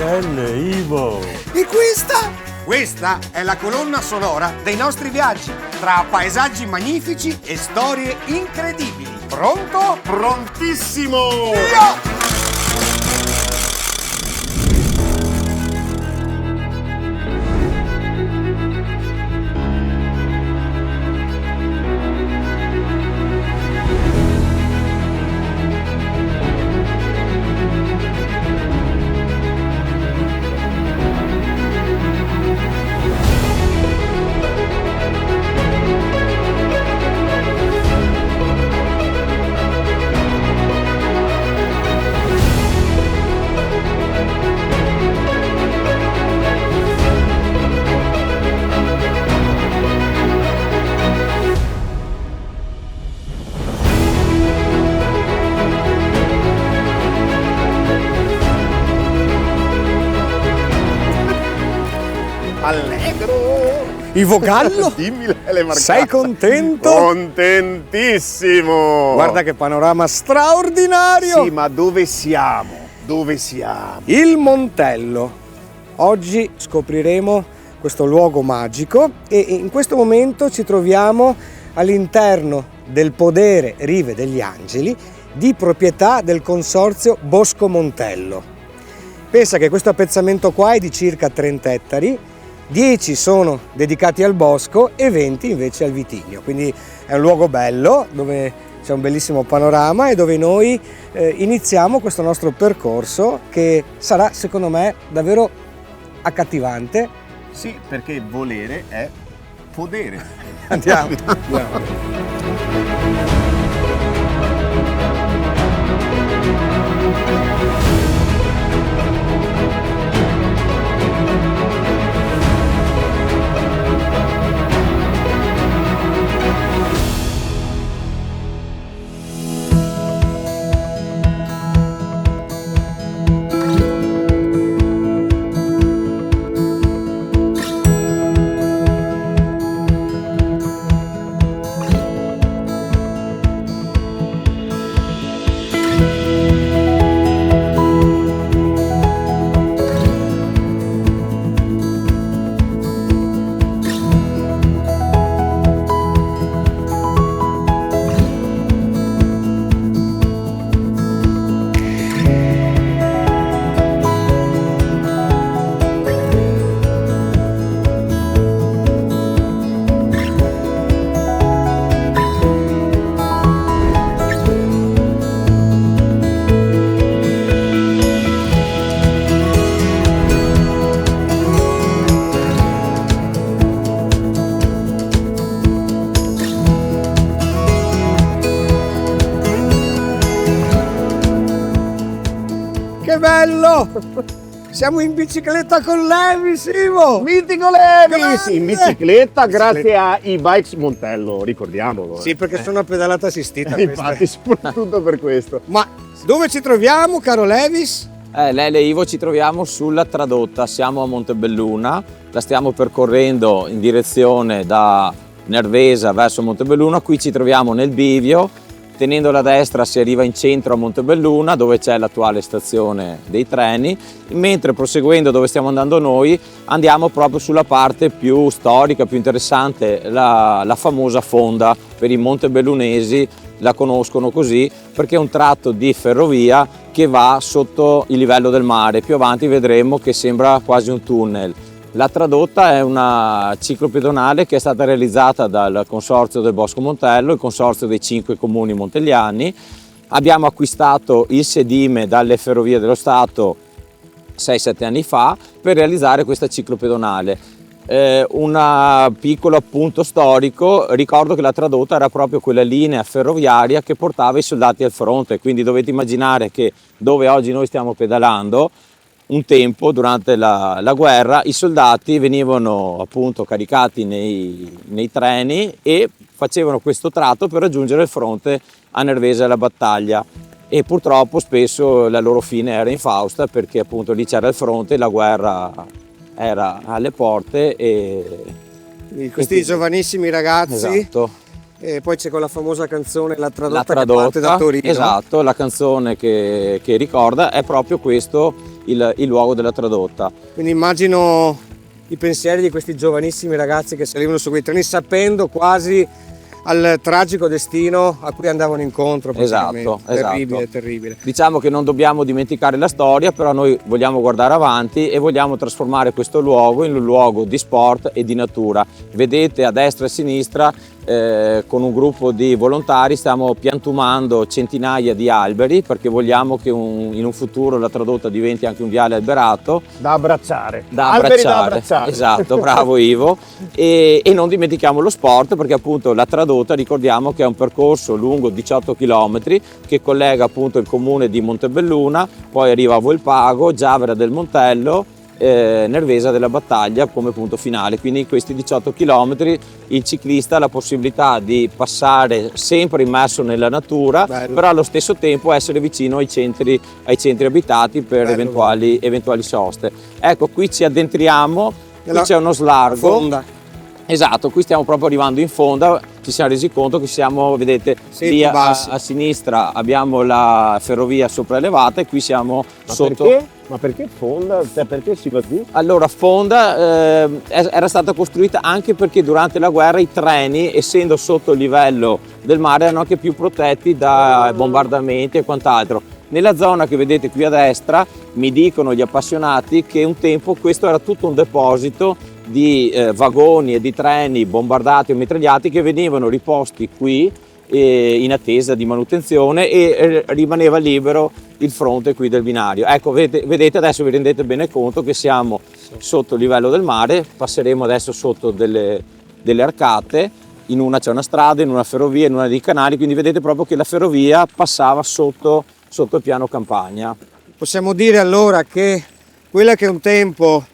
stelle, Ivo. E questa? Questa è la colonna sonora dei nostri viaggi, tra paesaggi magnifici e storie incredibili. Pronto? Prontissimo! Via! Allegro! Ivo Gallo? Dimmi le marcate. Sei contento? Contentissimo! Guarda che panorama straordinario! Sì, ma dove siamo? Dove siamo? Il Montello. Oggi scopriremo questo luogo magico e in questo momento ci troviamo all'interno del podere Rive degli Angeli di proprietà del consorzio Bosco Montello. Pensa che questo appezzamento qua è di circa 30 ettari, 10 sono dedicati al bosco e 20 invece al vitigno, quindi è un luogo bello dove c'è un bellissimo panorama e dove noi iniziamo questo nostro percorso che sarà secondo me davvero accattivante. Sì, perché volere è podere. Andiamo. Che bello! Siamo in bicicletta con Levis, Ivo! Mitico Levis! Grande! In bicicletta grazie a e-bikes Montello, ricordiamolo. Sì, perché sono a pedalata assistita. questa. Infatti, soprattutto per questo. Ma dove ci troviamo, caro Levis? Lele e Ivo ci troviamo sulla Tradotta, siamo a Montebelluna, la stiamo percorrendo in direzione da Nervesa verso Montebelluna, qui ci troviamo nel bivio, tenendo la destra si arriva in centro a Montebelluna dove c'è l'attuale stazione dei treni, mentre proseguendo dove stiamo andando noi andiamo proprio sulla parte più storica, più interessante, la famosa Fonda. Per i montebellunesi la conoscono così perché è un tratto di ferrovia che va sotto il livello del mare, più avanti vedremo che sembra quasi un tunnel. La Tradotta è una ciclopedonale che è stata realizzata dal consorzio del Bosco Montello, il consorzio dei 5 comuni montelliani. Abbiamo acquistato il sedime dalle Ferrovie dello Stato 6-7 anni fa per realizzare questa ciclopedonale. Un piccolo appunto storico: ricordo che la Tradotta era proprio quella linea ferroviaria che portava i soldati al fronte, quindi dovete immaginare che dove oggi noi stiamo pedalando, un tempo durante la guerra i soldati venivano appunto caricati nei treni e facevano questo tratto per raggiungere il fronte a Nervesa alla battaglia, e purtroppo spesso la loro fine era infausta perché appunto lì c'era il fronte, la guerra era alle porte e Questi giovanissimi ragazzi. esatto. E poi c'è quella famosa canzone La Tradotta, La Tradotta, che parte da Torino. esatto, la canzone che ricorda è proprio questo il luogo della tradotta. Quindi immagino i pensieri di questi giovanissimi ragazzi che salivano su quei treni sapendo quasi al tragico destino a cui andavano incontro. Esatto, Terribile, esatto. terribile. Diciamo che non dobbiamo dimenticare la storia, però noi vogliamo guardare avanti e vogliamo trasformare questo luogo in un luogo di sport e di natura. Vedete a destra e a sinistra con un gruppo di volontari stiamo piantumando centinaia di alberi perché vogliamo che in un futuro la tradotta diventi anche un viale alberato. Da abbracciare. Da Da abbracciare. Esatto, bravo Ivo. E non dimentichiamo lo sport perché appunto la tradotta, ricordiamo che è un percorso lungo 18 km che collega appunto il comune di Montebelluna, poi arriva a Volpago, Giavera del Montello, Nervesa della Battaglia come punto finale. Quindi in questi 18 km il ciclista ha la possibilità di passare sempre immerso nella natura, Bello. però allo stesso tempo essere vicino ai centri abitati per Bello, eventuali soste. Ecco, qui ci addentriamo, qui Nella c'è uno slargo. fonda. Esatto, qui stiamo proprio arrivando in fonda, ci siamo resi conto che siamo, vedete, Sì, lì più bassi. a sinistra abbiamo la ferrovia sopraelevata e qui siamo Ma sotto. perché? Ma perché fonda? Cioè, perché si va giù? Allora, Fonda era stata costruita anche perché durante la guerra i treni, essendo sotto il livello del mare, erano anche più protetti da bombardamenti e quant'altro. Nella zona che vedete qui a destra, mi dicono gli appassionati che un tempo questo era tutto un deposito di vagoni e di treni bombardati o mitragliati che venivano riposti qui in attesa di manutenzione e rimaneva libero il fronte qui del binario. Ecco, vedete adesso vi rendete bene conto che siamo sotto il livello del mare, passeremo adesso sotto delle arcate, in una c'è una strada, in una ferrovia, in una dei canali, quindi vedete proprio che la ferrovia passava sotto il piano campagna. Possiamo dire allora che quella che un tempo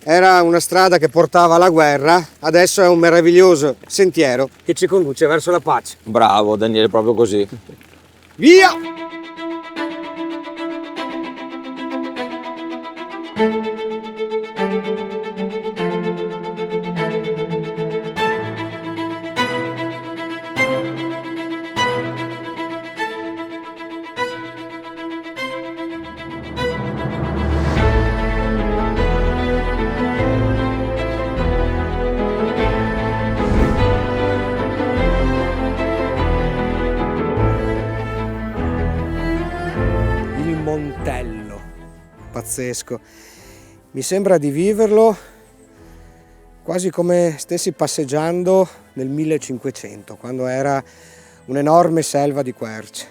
era una strada che portava alla guerra, adesso è un meraviglioso sentiero che ci conduce verso la pace. Bravo Daniele, proprio così. Via! Il Montello, pazzesco. Mi sembra di viverlo quasi come stessi passeggiando nel 1500, quando era un'enorme selva di querce.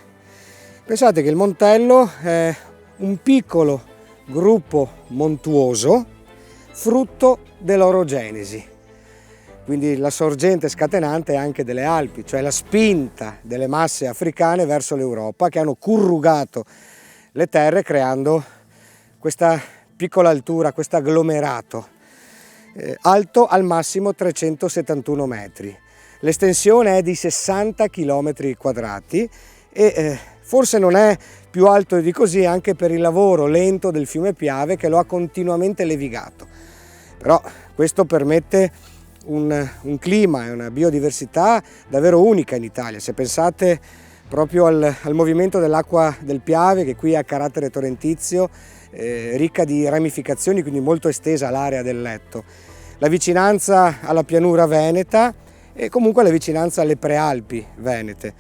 Pensate che il Montello è un piccolo gruppo montuoso frutto dell'orogenesi, quindi la sorgente scatenante anche delle Alpi, cioè la spinta delle masse africane verso l'Europa che hanno corrugato le terre creando questa piccola altura, questo agglomerato alto al massimo 371 metri. L'estensione è di 60 km quadrati e forse non è più alto di così anche per il lavoro lento del fiume Piave che lo ha continuamente levigato. Però questo permette un clima e una biodiversità davvero unica in Italia. Se pensate proprio al movimento dell'acqua del Piave, che qui ha carattere torrentizio, ricca di ramificazioni, quindi molto estesa l'area del letto, la vicinanza alla pianura veneta e comunque la vicinanza alle prealpi venete,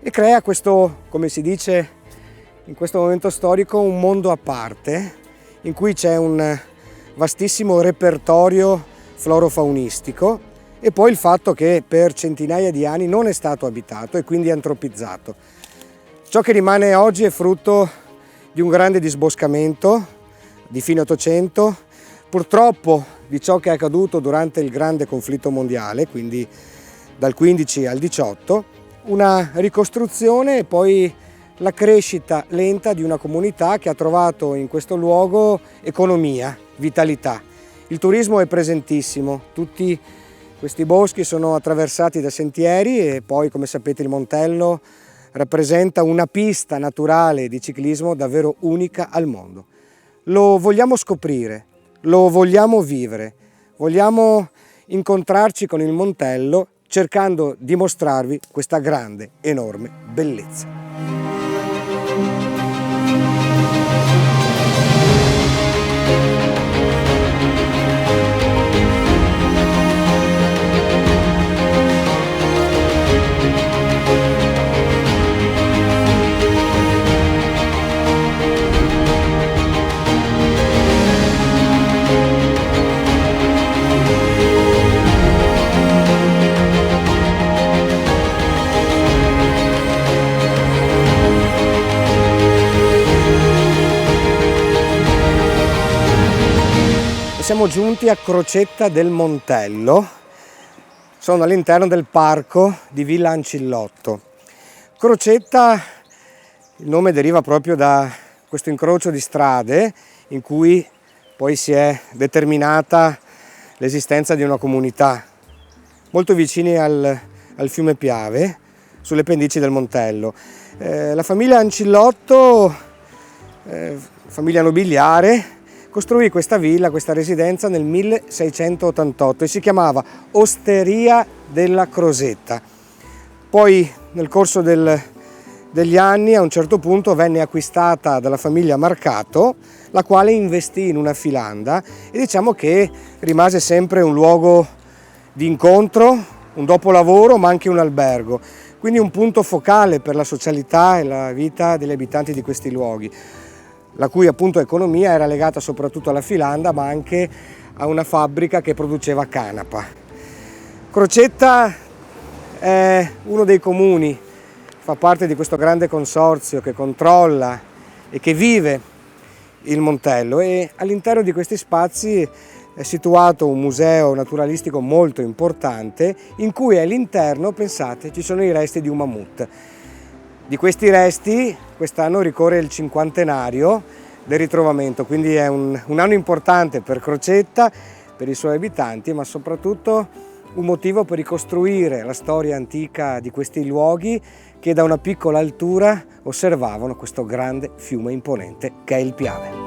e crea questo, come si dice in questo momento storico, un mondo a parte in cui c'è un vastissimo repertorio florofaunistico e poi il fatto che per centinaia di anni non è stato abitato e quindi antropizzato. Ciò che rimane oggi è frutto di un grande disboscamento di fine Ottocento, purtroppo di ciò che è accaduto durante il grande conflitto mondiale, quindi dal 15 al 18, una ricostruzione e poi la crescita lenta di una comunità che ha trovato in questo luogo economia, vitalità. Il turismo è presentissimo, tutti questi boschi sono attraversati da sentieri e poi, come sapete, il Montello rappresenta una pista naturale di ciclismo davvero unica al mondo. Lo vogliamo scoprire, lo vogliamo vivere, vogliamo incontrarci con il Montello cercando di mostrarvi questa grande, enorme bellezza. siamo giunti a Crocetta del Montello. Sono all'interno del parco di Villa Ancillotto. Crocetta, il nome deriva proprio da questo incrocio di strade in cui poi si è determinata l'esistenza di una comunità molto vicini al fiume Piave, sulle pendici del Montello. La famiglia Ancillotto, famiglia nobiliare, costruì questa villa, questa residenza nel 1688 e si chiamava Osteria della Crosetta. Poi nel corso degli anni a un certo punto venne acquistata dalla famiglia Marcato, la quale investì in una filanda e diciamo che rimase sempre un luogo di incontro, un dopolavoro ma anche un albergo, quindi un punto focale per la socialità e la vita degli abitanti di questi luoghi, la cui appunto economia era legata soprattutto alla filanda ma anche a una fabbrica che produceva canapa. Crocetta è uno dei comuni, fa parte di questo grande consorzio che controlla e che vive il Montello, e all'interno di questi spazi è situato un museo naturalistico molto importante in cui all'interno, pensate, ci sono i resti di un mammut. Di questi resti quest'anno ricorre il 50° del ritrovamento, quindi è un anno importante per Crocetta, per i suoi abitanti, ma soprattutto un motivo per ricostruire la storia antica di questi luoghi che da una piccola altura osservavano questo grande fiume imponente che è il Piave.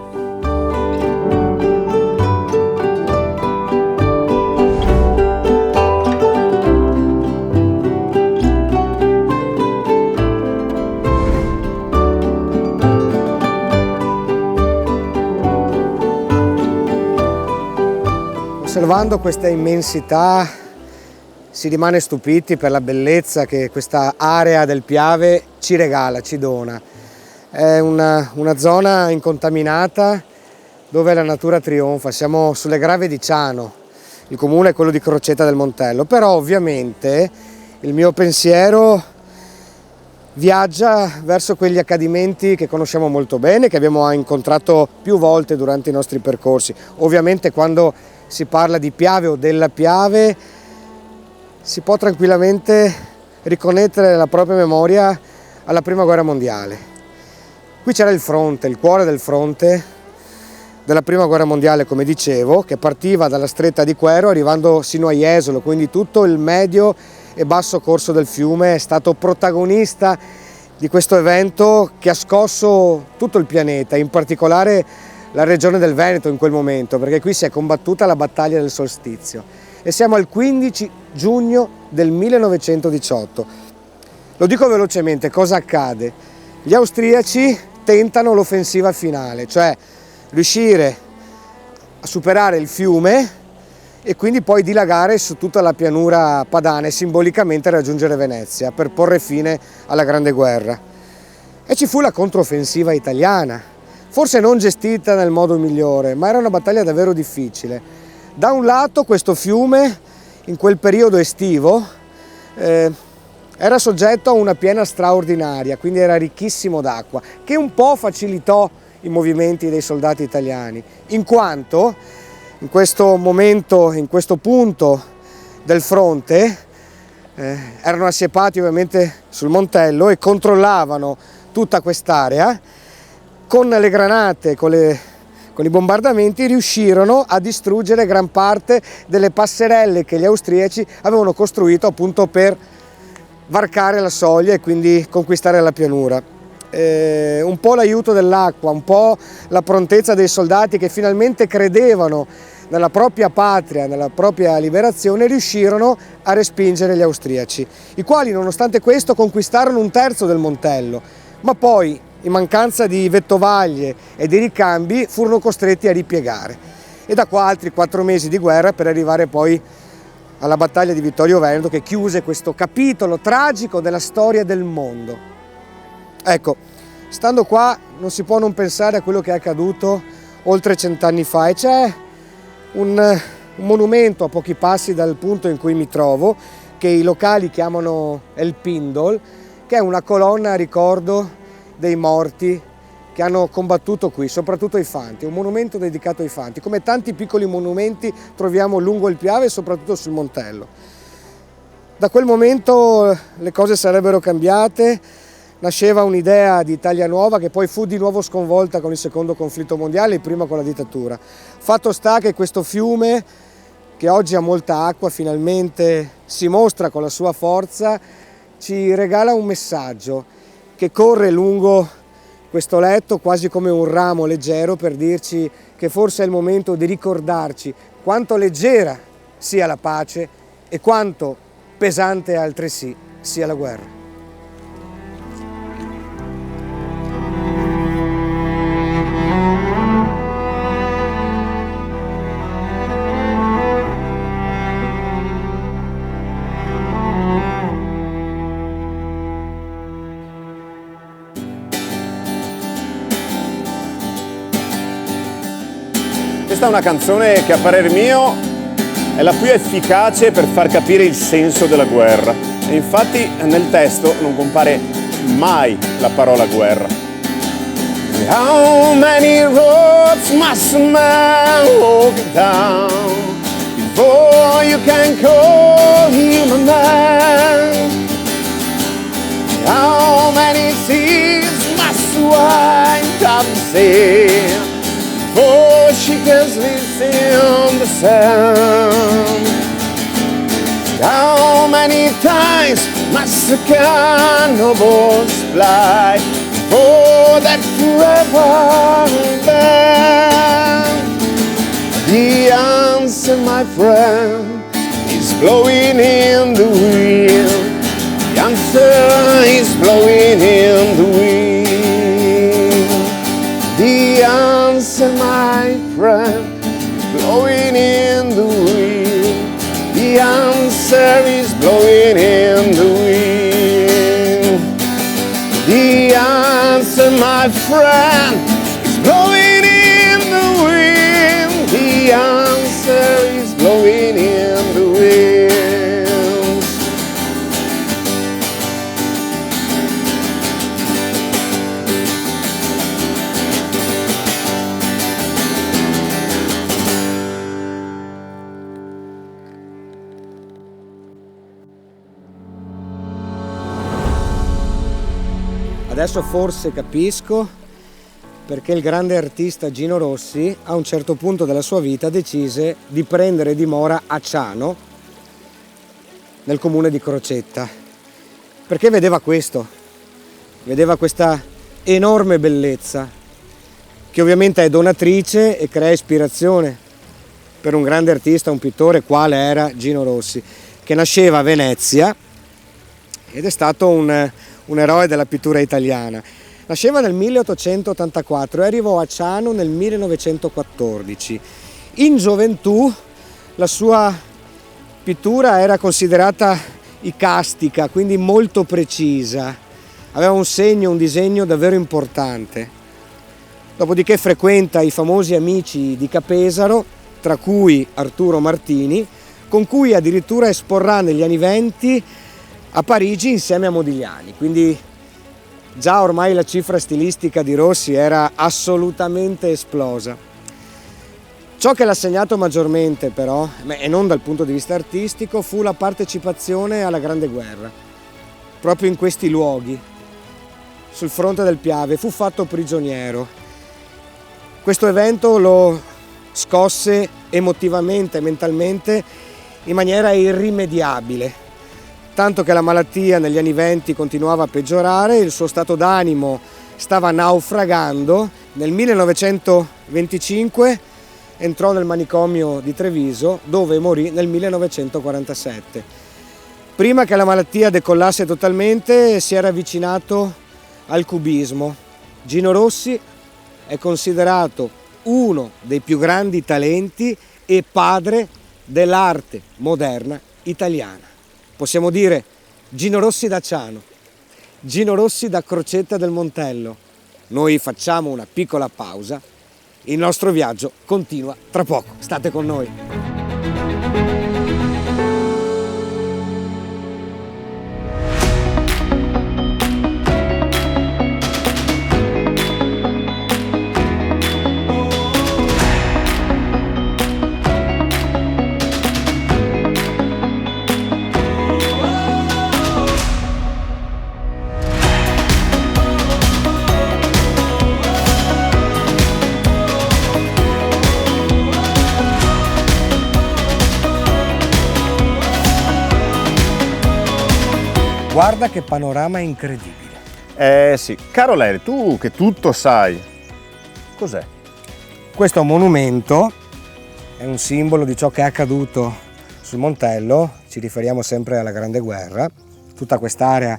Osservando questa immensità si rimane stupiti per la bellezza che questa area del Piave ci regala, ci dona. È una zona incontaminata dove la natura trionfa. Siamo sulle Grave di Ciano, il comune è quello di Crocetta del Montello, però ovviamente il mio pensiero viaggia verso quegli accadimenti che conosciamo molto bene, che abbiamo incontrato più volte durante i nostri percorsi. Ovviamente quando si parla di Piave o della Piave si può tranquillamente riconnettere la propria memoria alla Prima Guerra Mondiale. Qui c'era il fronte, il cuore del fronte della Prima Guerra Mondiale, come dicevo, che partiva dalla stretta di Quero arrivando sino a Jesolo, quindi tutto il medio e basso corso del fiume è stato protagonista di questo evento che ha scosso tutto il pianeta, in particolare la regione del Veneto in quel momento, perché qui si è combattuta la battaglia del solstizio. E siamo al 15 giugno del 1918. Lo dico velocemente, cosa accade? Gli austriaci tentano l'offensiva finale, cioè riuscire a superare il fiume e quindi poi dilagare su tutta la pianura padana e simbolicamente raggiungere Venezia per porre fine alla Grande Guerra. E ci fu la controffensiva italiana, forse non gestita nel modo migliore, ma era una battaglia davvero difficile. Da un lato questo fiume in quel periodo estivo era soggetto a una piena straordinaria, quindi era ricchissimo d'acqua, che un po' facilitò i movimenti dei soldati italiani, in quanto in questo momento, in questo punto del fronte, erano assiepati ovviamente sul Montello e controllavano tutta quest'area. Con le granate, con i bombardamenti riuscirono a distruggere gran parte delle passerelle che gli austriaci avevano costruito appunto per varcare la soglia e quindi conquistare la pianura. Un po' l'aiuto dell'acqua, un po' la prontezza dei soldati che finalmente credevano nella propria patria, nella propria liberazione, riuscirono a respingere gli austriaci, i quali nonostante questo conquistarono 1/3 del Montello, ma poi in mancanza di vettovaglie e di ricambi furono costretti a ripiegare. E da qua altri 4 mesi di guerra per arrivare poi alla battaglia di Vittorio Veneto, che chiuse questo capitolo tragico della storia del mondo. Ecco, stando qua non si può non pensare a quello che è accaduto oltre 100 anni fa, e c'è un monumento a pochi passi dal punto in cui mi trovo, che i locali chiamano El Pindol, che è una colonna a ricordo dei morti che hanno combattuto qui, soprattutto ai Fanti, un monumento dedicato ai Fanti. Come tanti piccoli monumenti troviamo lungo il Piave e soprattutto sul Montello. Da quel momento le cose sarebbero cambiate, nasceva un'idea di Italia Nuova che poi fu di nuovo sconvolta con il secondo conflitto mondiale e prima con la dittatura. Fatto sta che questo fiume, che oggi ha molta acqua, finalmente si mostra con la sua forza, ci regala un messaggio che corre lungo questo letto quasi come un ramo leggero per dirci che forse è il momento di ricordarci quanto leggera sia la pace e quanto pesante altresì sia la guerra. Questa è una canzone che a parer mio è la più efficace per far capire il senso della guerra. E infatti nel testo non compare mai la parola guerra. How many roads must a man walk down before you can call him a man? How many seas must wind up the sea before she gets loose in the sand? How many times must the cannonballs fly before that forever end? The answer, my friend, is blowing in the wind. The answer is blowing in the wind. The answer, my friend, blowing in the wind. The answer is blowing in the wind. The answer, my friend, is blowing in the wind. The answer is blowing in the wind. Adesso forse capisco perché il grande artista Gino Rossi a un certo punto della sua vita decise di prendere dimora a Ciano, nel comune di Crocetta, perché vedeva questo, vedeva questa enorme bellezza che ovviamente è donatrice e crea ispirazione per un grande artista, un pittore quale era Gino Rossi, che nasceva a Venezia ed è stato un eroe della pittura italiana. Nasceva nel 1884 e arrivò a Ciano nel 1914. In gioventù la sua pittura era considerata icastica, quindi molto precisa. Aveva un segno, un disegno davvero importante. Dopodiché frequenta i famosi amici di Capesaro, tra cui Arturo Martini, con cui addirittura esporrà negli anni '20 a Parigi insieme a Modigliani, quindi già ormai la cifra stilistica di Rossi era assolutamente esplosa. Ciò che l'ha segnato maggiormente però, e non dal punto di vista artistico, fu la partecipazione alla Grande Guerra. Proprio in questi luoghi, sul fronte del Piave, fu fatto prigioniero. Questo evento lo scosse emotivamente e mentalmente in maniera irrimediabile, tanto che la malattia negli anni '20 continuava a peggiorare, il suo stato d'animo stava naufragando. Nel 1925 entrò nel manicomio di Treviso, dove morì nel 1947. Prima che la malattia decollasse totalmente si era avvicinato al cubismo. Gino Rossi è considerato uno dei più grandi talenti e padre dell'arte moderna italiana. Possiamo dire Gino Rossi da Ciano, Gino Rossi da Crocetta del Montello. Noi facciamo una piccola pausa, il nostro viaggio continua tra poco, state con noi. Guarda che panorama incredibile. Sì, caro Larry, tu che tutto sai, cos'è? Questo monumento è un simbolo di ciò che è accaduto sul Montello, ci riferiamo sempre alla Grande Guerra. Tutta quest'area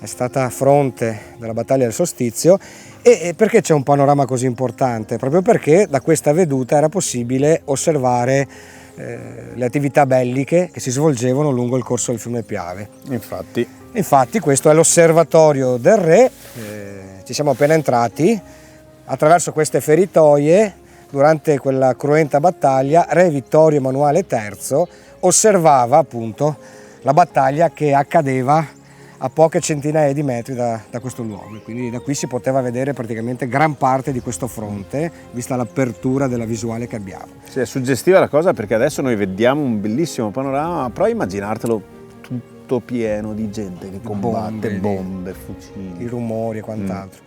è stata fronte della battaglia del Solstizio. E perché c'è un panorama così importante? Proprio perché da questa veduta era possibile osservare le attività belliche che si svolgevano lungo il corso del fiume Piave. Infatti questo è l'osservatorio del re, ci siamo appena entrati. Attraverso queste feritoie, durante quella cruenta battaglia, re Vittorio Emanuele III osservava appunto la battaglia che accadeva a poche centinaia di metri da questo luogo. Quindi da qui si poteva vedere praticamente gran parte di questo fronte, vista l'apertura della visuale che abbiamo. Sì, è suggestiva la cosa perché adesso noi vediamo un bellissimo panorama, però immaginartelo tutto pieno di gente che combatte, bombe, fucili, i rumori e quant'altro.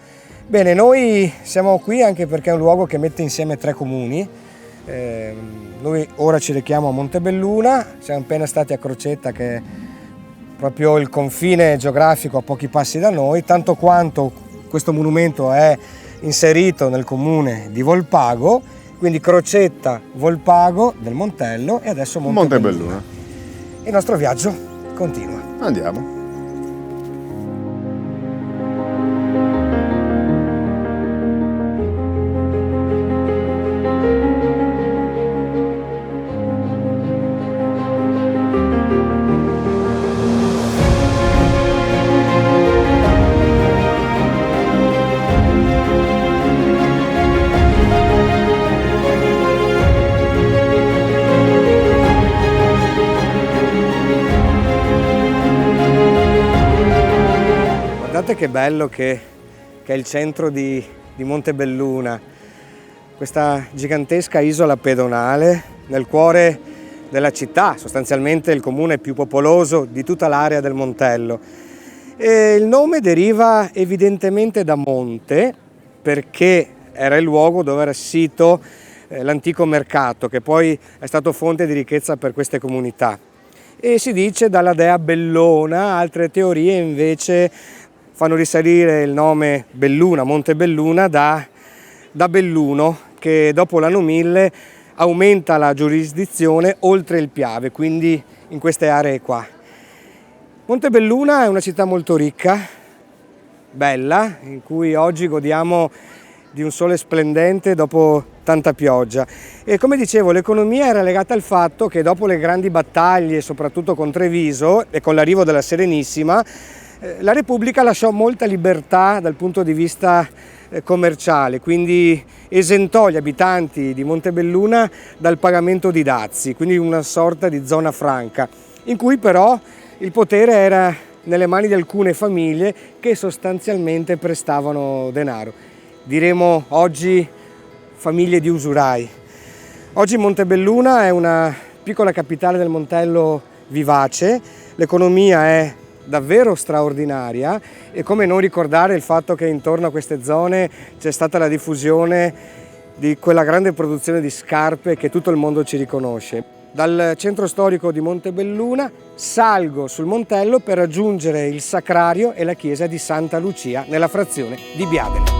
Bene, noi siamo qui anche perché è un luogo che mette insieme 3 comuni. Noi ora ci rechiamo a Montebelluna, siamo appena stati a Crocetta, che è proprio il confine geografico a pochi passi da noi, tanto quanto questo monumento è inserito nel comune di Volpago, quindi Crocetta, Volpago del Montello e adesso Montebelluna. Il nostro viaggio continua. Andiamo. Guardate che bello che è il centro di Montebelluna, questa gigantesca isola pedonale nel cuore della città, sostanzialmente il comune più popoloso di tutta l'area del Montello. E il nome deriva evidentemente da monte, perché era il luogo dove era sito l'antico mercato, che poi è stato fonte di ricchezza per queste comunità. E si dice dalla dea Bellona. Altre teorie invece fanno risalire il nome Belluna, Montebelluna, da Belluno, che dopo l'anno 1000 aumenta la giurisdizione oltre il Piave, quindi in queste aree qua. Montebelluna è una città molto ricca, bella, in cui oggi godiamo di un sole splendente dopo tanta pioggia. E come dicevo, l'economia era legata al fatto che dopo le grandi battaglie, soprattutto con Treviso e con l'arrivo della Serenissima, la Repubblica lasciò molta libertà dal punto di vista commerciale, quindi esentò gli abitanti di Montebelluna dal pagamento di dazi, quindi una sorta di zona franca, in cui però il potere era nelle mani di alcune famiglie che sostanzialmente prestavano denaro. Diremo oggi famiglie di usurai. Oggi Montebelluna è una piccola capitale del Montello vivace, l'economia è davvero straordinaria e come non ricordare il fatto che intorno a queste zone c'è stata la diffusione di quella grande produzione di scarpe che tutto il mondo ci riconosce. Dal centro storico di Montebelluna salgo sul Montello per raggiungere il Sacrario e la chiesa di Santa Lucia nella frazione di Biadene.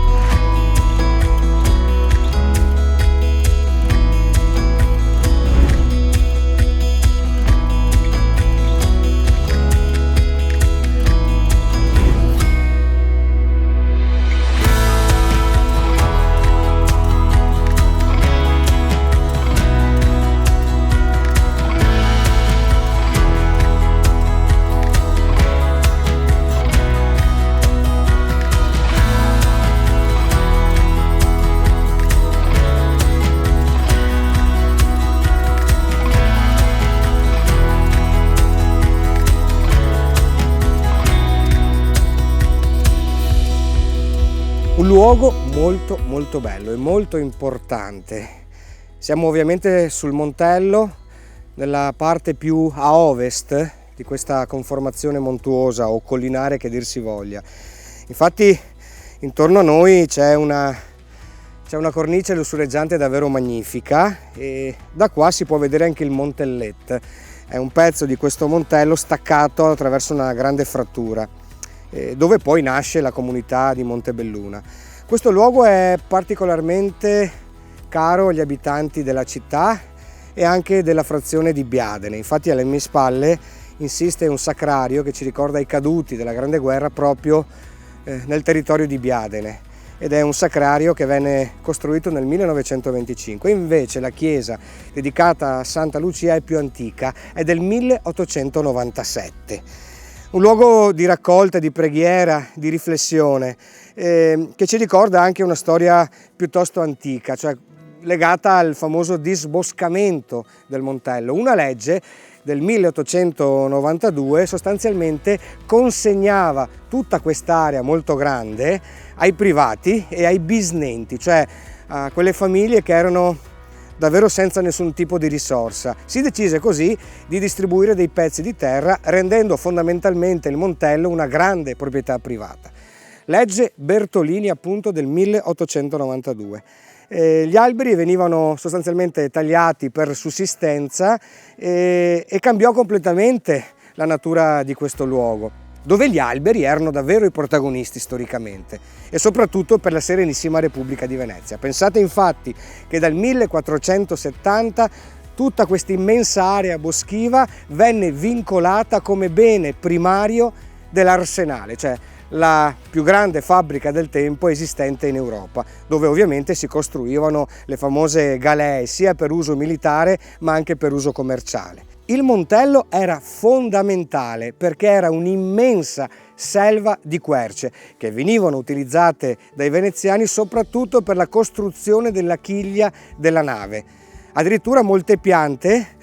Un luogo molto bello e molto importante. Siamo ovviamente sul Montello, nella parte più a ovest di questa conformazione montuosa o collinare che dir si voglia. Infatti intorno a noi c'è una cornice lussureggiante davvero magnifica e da qua si può vedere anche il Montellet. è un pezzo di questo montello staccato attraverso una grande frattura, dove poi nasce la comunità di Montebelluna. Questo luogo è particolarmente caro agli abitanti della città e anche della frazione di Biadene. Infatti alle mie spalle insiste un sacrario che ci ricorda i caduti della Grande Guerra proprio nel territorio di Biadene, ed è un sacrario che venne costruito nel 1925. Invece la chiesa dedicata a Santa Lucia è più antica, è del 1897. Un luogo di raccolta, di preghiera, di riflessione, che ci ricorda anche una storia piuttosto antica, cioè legata al famoso disboscamento del Montello, una legge del 1892 sostanzialmente consegnava tutta quest'area molto grande ai privati e ai bisnenti, cioè a quelle famiglie che erano davvero senza nessun tipo di risorsa. Si decise così di distribuire dei pezzi di terra, rendendo fondamentalmente il Montello una grande proprietà privata. Legge Bertolini appunto del 1892. Gli alberi venivano sostanzialmente tagliati per sussistenza e cambiò completamente la natura di questo luogo, dove gli alberi erano davvero i protagonisti storicamente e soprattutto per la Serenissima Repubblica di Venezia. Pensate infatti che dal 1470 tutta questa immensa area boschiva venne vincolata come bene primario dell'Arsenale, cioè la più grande fabbrica del tempo esistente in Europa, dove ovviamente si costruivano le famose galee sia per uso militare ma anche per uso commerciale. Il Montello era fondamentale perché era un'immensa selva di querce che venivano utilizzate dai veneziani soprattutto per la costruzione della chiglia della nave. Addirittura molte piante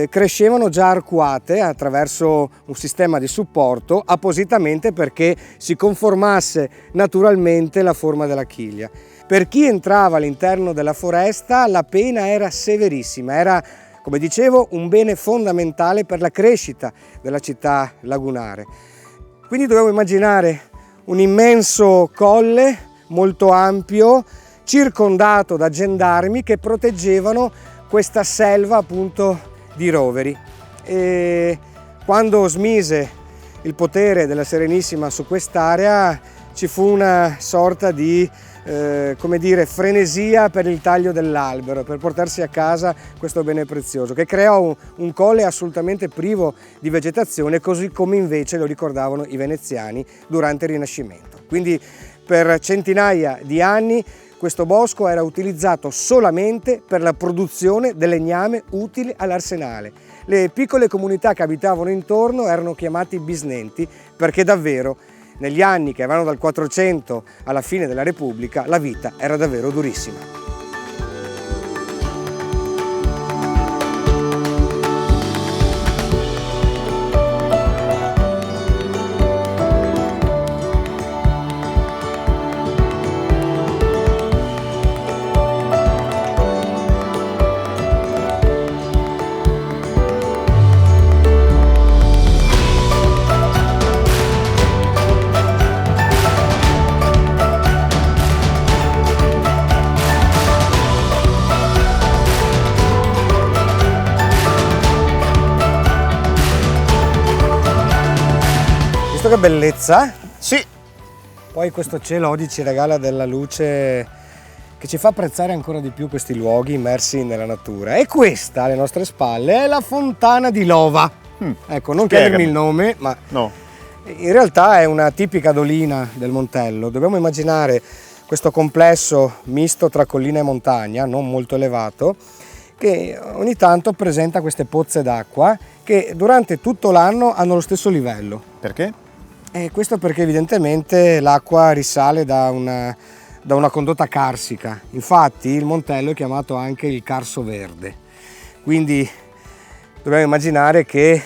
crescevano già arcuate attraverso un sistema di supporto appositamente perché si conformasse naturalmente la forma della chiglia. Per chi entrava all'interno della foresta la pena era severissima, era, come dicevo, un bene fondamentale per la crescita della città lagunare. Quindi dobbiamo immaginare un immenso colle molto ampio, circondato da gendarmi che proteggevano questa selva appunto di roveri. E quando smise il potere della Serenissima su quest'area ci fu una sorta di come dire, frenesia per il taglio dell'albero, per portarsi a casa questo bene prezioso, che creò un colle assolutamente privo di vegetazione, così come invece lo ricordavano i veneziani durante il Rinascimento. Quindi per centinaia di anni questo bosco era utilizzato solamente per la produzione del legname utile all'arsenale. Le piccole comunità che abitavano intorno erano chiamati bisnenti perché davvero negli anni che vanno dal 400 alla fine della Repubblica la vita era davvero durissima. Che bellezza! Sì! Poi questo cielo oggi ci regala della luce che ci fa apprezzare ancora di più questi luoghi immersi nella natura. E questa, alle nostre spalle, è la fontana di Lova. Ecco, non chiedermi il nome, ma no. In realtà è una tipica dolina del Montello. Dobbiamo immaginare questo complesso misto tra collina e montagna, non molto elevato, che ogni tanto presenta queste pozze d'acqua che durante tutto l'anno hanno lo stesso livello. Perché? Questo perché evidentemente l'acqua risale da una condotta carsica. Infatti il Montello è chiamato anche il Carso Verde. Quindi dobbiamo immaginare che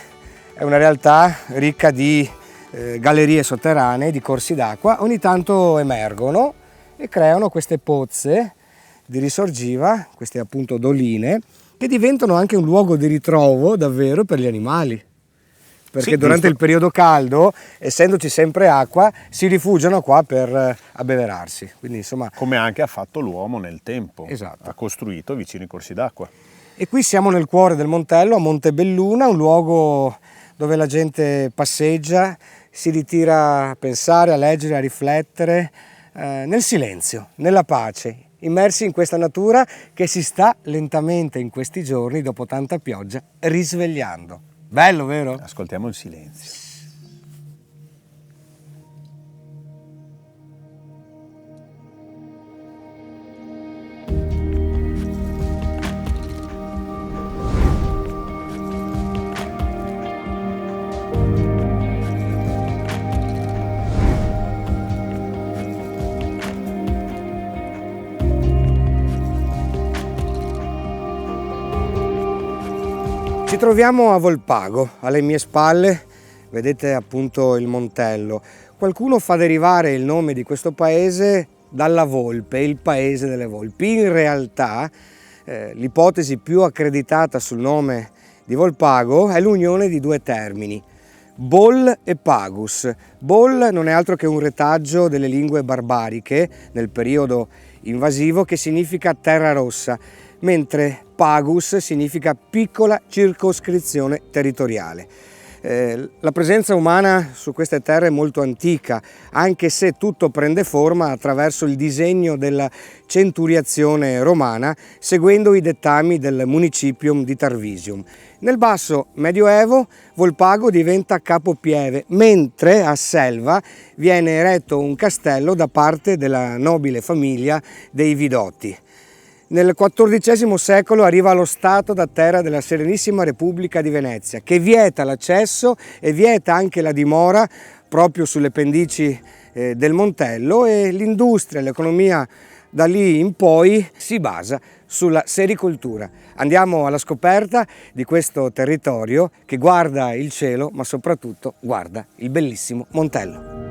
è una realtà ricca di gallerie sotterranee, di corsi d'acqua. Ogni tanto emergono e creano queste pozze di risorgiva, queste appunto doline, che diventano anche un luogo di ritrovo davvero per gli animali. Perché sì, durante il periodo caldo, essendoci sempre acqua, si rifugiano qua per abbeverarsi. Quindi, insomma, come anche ha fatto l'uomo nel tempo. Esatto. Ha costruito vicino ai corsi d'acqua. E qui siamo nel cuore del Montello, a Montebelluna, un luogo dove la gente passeggia, si ritira a pensare, a leggere, a riflettere, nel silenzio, nella pace, immersi in questa natura che si sta lentamente in questi giorni, dopo tanta pioggia, risvegliando. Bello, vero? Ascoltiamo il silenzio. Ci troviamo a Volpago, alle mie spalle vedete appunto il Montello. Qualcuno fa derivare il nome di questo paese dalla volpe, il paese delle volpi. In realtà l'ipotesi più accreditata sul nome di Volpago è l'unione di due termini, Bol e Pagus. Bol non è altro che un retaggio delle lingue barbariche nel periodo invasivo che significa terra rossa, mentre Pagus significa piccola circoscrizione territoriale. La presenza umana su queste terre è molto antica, anche se tutto prende forma attraverso il disegno della centuriazione romana, seguendo i dettami del municipium di Tarvisium. Nel basso Medioevo Volpago diventa capopieve, mentre a Selva viene eretto un castello da parte della nobile famiglia dei Vidoti. Nel XIV secolo arriva allo stato da terra della Serenissima Repubblica di Venezia, che vieta l'accesso e vieta anche la dimora proprio sulle pendici del Montello, e l'industria, l'economia da lì in poi si basa sulla sericoltura. Andiamo alla scoperta di questo territorio che guarda il cielo, ma soprattutto guarda il bellissimo Montello.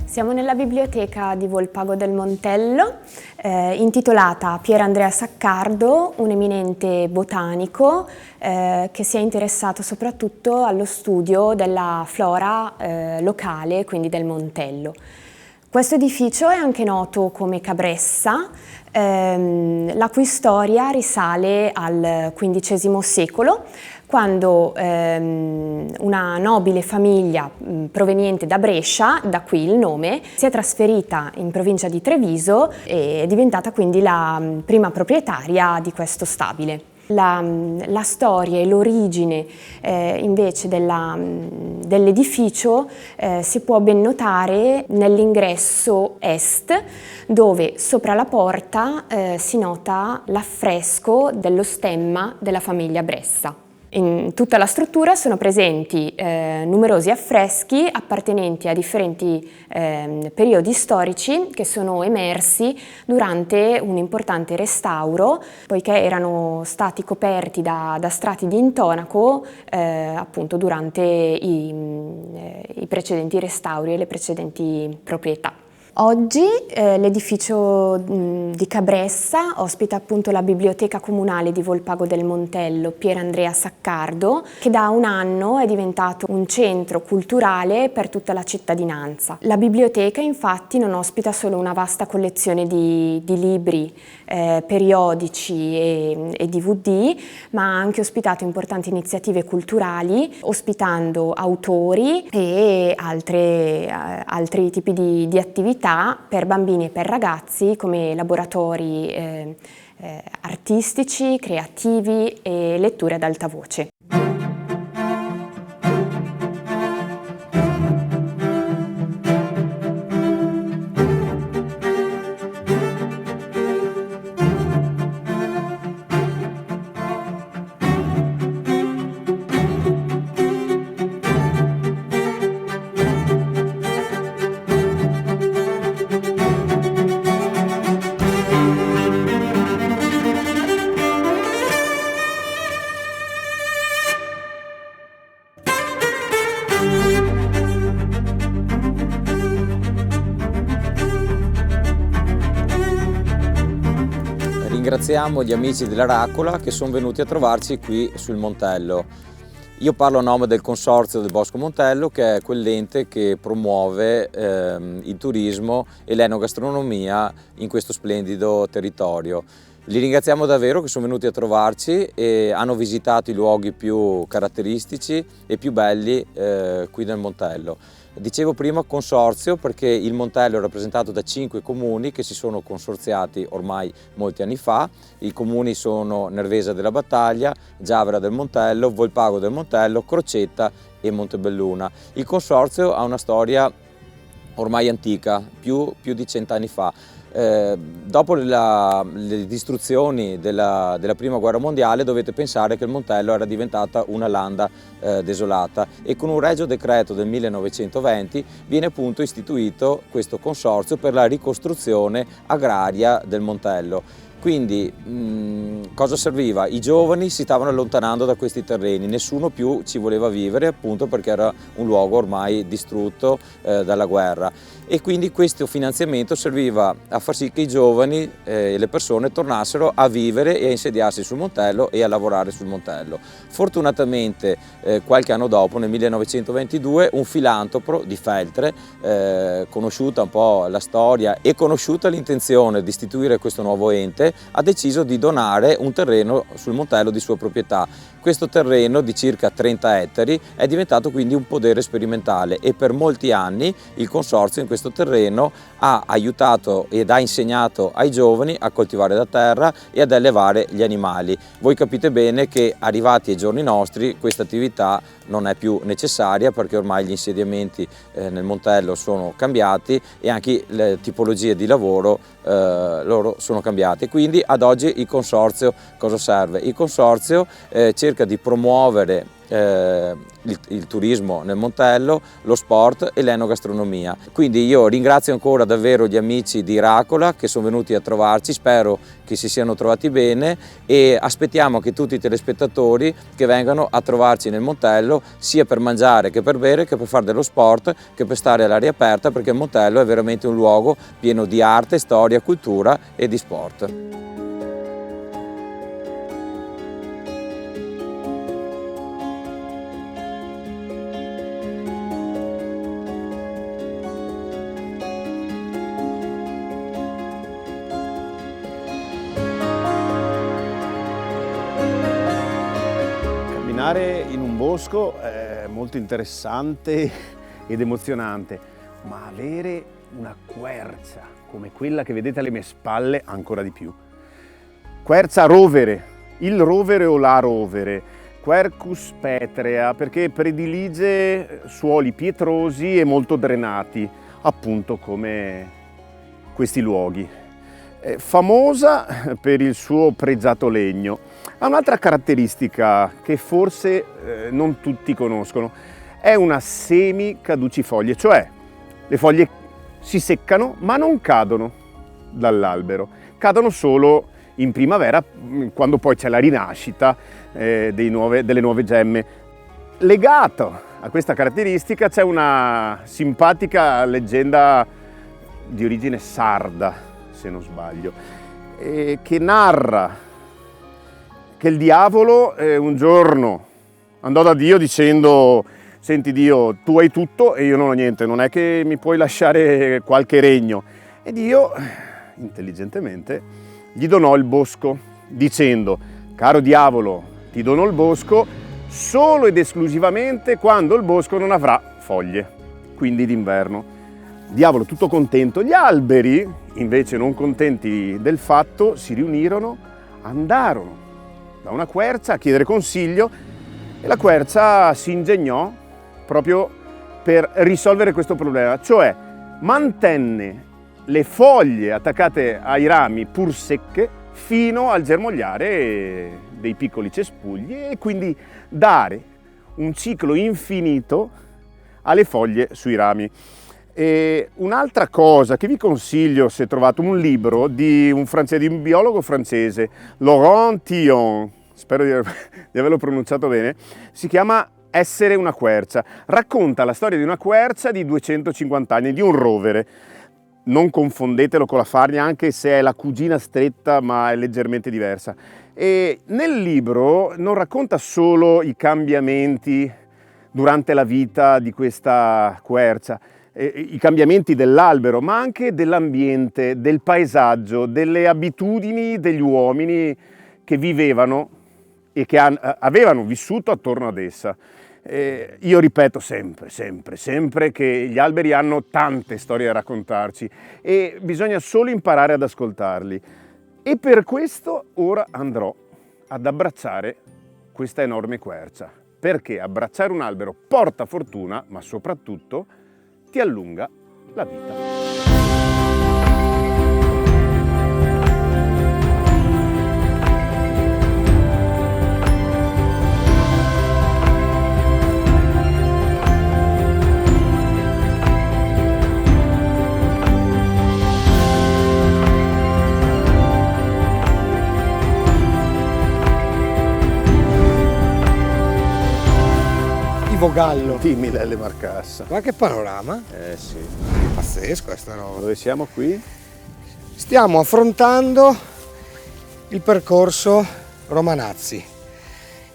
Siamo nella biblioteca di Volpago del Montello, intitolata Pier Andrea Saccardo, un eminente botanico che si è interessato soprattutto allo studio della flora locale, quindi del Montello. Questo edificio è anche noto come Cabressa, la cui storia risale al XV secolo, quando una nobile famiglia proveniente da Brescia, da qui il nome, si è trasferita in provincia di Treviso e è diventata quindi la prima proprietaria di questo stabile. La storia e l'origine invece dell'edificio si può ben notare nell'ingresso est, dove sopra la porta si nota l'affresco dello stemma della famiglia Bressa. In tutta la struttura sono presenti numerosi affreschi appartenenti a differenti periodi storici che sono emersi durante un importante restauro, poiché erano stati coperti da strati di intonaco appunto durante i precedenti restauri e le precedenti proprietà. Oggi l'edificio di Cabressa ospita appunto la biblioteca comunale di Volpago del Montello Pier Andrea Saccardo, che da un anno è diventato un centro culturale per tutta la cittadinanza. La biblioteca infatti non ospita solo una vasta collezione di libri, periodici e DVD, ma ha anche ospitato importanti iniziative culturali, ospitando autori e altri tipi di attività per bambini e per ragazzi, come laboratori artistici, creativi e letture ad alta voce. ringraziamo gli amici della Racola che sono venuti a trovarci qui sul Montello. Io parlo a nome del Consorzio del Bosco Montello, che è quell'ente che promuove il turismo e l'enogastronomia in questo splendido territorio. Li ringraziamo davvero che sono venuti a trovarci e hanno visitato i luoghi più caratteristici e più belli qui nel Montello. Dicevo prima consorzio perché il Montello è rappresentato da 5 comuni che si sono consorziati ormai molti anni fa. I comuni sono Nervesa della Battaglia, Giavera del Montello, Volpago del Montello, Crocetta e Montebelluna. Il consorzio ha una storia ormai antica, più di 100 anni fa. Dopo le distruzioni della Prima Guerra Mondiale dovete pensare che il Montello era diventata una landa desolata e con un regio decreto del 1920 viene appunto istituito questo consorzio per la ricostruzione agraria del Montello. Quindi cosa serviva? I giovani si stavano allontanando da questi terreni, nessuno più ci voleva vivere appunto perché era un luogo ormai distrutto dalla guerra e quindi questo finanziamento serviva a far sì che i giovani e le persone tornassero a vivere e a insediarsi sul Montello e a lavorare sul Montello. Fortunatamente qualche anno dopo, nel 1922, un filantropo di Feltre, conosciuta un po' la storia e conosciuta l'intenzione di istituire questo nuovo ente, ha deciso di donare un terreno sul Montello di sua proprietà. Questo terreno di circa 30 ettari è diventato quindi un podere sperimentale e per molti anni il consorzio in questo terreno ha aiutato ed ha insegnato ai giovani a coltivare la terra e ad allevare gli animali. Voi capite bene che arrivati ai giorni nostri questa attività non è più necessaria perché ormai gli insediamenti nel Montello sono cambiati e anche le tipologie di lavoro loro sono cambiate. Quindi ad oggi il consorzio cosa serve? Il consorzio cerca di promuovere il turismo nel Montello, lo sport e l'enogastronomia. Quindi io ringrazio ancora davvero gli amici di Racola che sono venuti a trovarci, spero che si siano trovati bene e aspettiamo che tutti i telespettatori che vengano a trovarci nel Montello sia per mangiare che per bere, che per fare dello sport, che per stare all'aria aperta perché il Montello è veramente un luogo pieno di arte, storia, cultura e di sport. In un bosco è molto interessante ed emozionante, ma avere una quercia come quella che vedete alle mie spalle ancora di più. Quercia rovere, il rovere o la rovere, Quercus petrea, perché predilige suoli pietrosi e molto drenati, appunto come questi luoghi. È famosa per il suo pregiato legno. Ha un'altra caratteristica che forse non tutti conoscono, è una semicaducifoglie, cioè le foglie si seccano ma non cadono dall'albero, cadono solo in primavera quando poi c'è la rinascita delle nuove gemme. Legato a questa caratteristica c'è una simpatica leggenda di origine sarda, se non sbaglio, che narra che il diavolo un giorno andò da Dio dicendo: senti Dio, tu hai tutto e io non ho niente, non è che mi puoi lasciare qualche regno? E Dio, intelligentemente, gli donò il bosco, dicendo: caro diavolo, ti dono il bosco solo ed esclusivamente quando il bosco non avrà foglie, quindi d'inverno. Diavolo tutto contento, gli alberi, invece non contenti del fatto, si riunirono, andarono da una quercia a chiedere consiglio e la quercia si ingegnò proprio per risolvere questo problema, cioè mantenne le foglie attaccate ai rami pur secche fino al germogliare dei piccoli cespugli e quindi dare un ciclo infinito alle foglie sui rami. E un'altra cosa che vi consiglio, se trovate un libro di un biologo francese, Laurent Tillon, spero di averlo pronunciato bene, si chiama Essere una quercia. Racconta la storia di una quercia di 250 anni, di un rovere. non confondetelo con la farnia, anche se è la cugina stretta ma è leggermente diversa. E nel libro non racconta solo i cambiamenti durante la vita di questa quercia, i cambiamenti dell'albero, ma anche dell'ambiente, del paesaggio, delle abitudini degli uomini che vivevano e che avevano vissuto attorno ad essa. Io ripeto sempre che gli alberi hanno tante storie da raccontarci e bisogna solo imparare ad ascoltarli. E per questo ora andrò ad abbracciare questa enorme quercia, perché abbracciare un albero porta fortuna, ma soprattutto ti allunga la vita. Gallo. Dimmi Lelle Marcassa. Ma che panorama? Sì. Pazzesco questa roba. Dove siamo qui? Stiamo affrontando il percorso Romanazzi,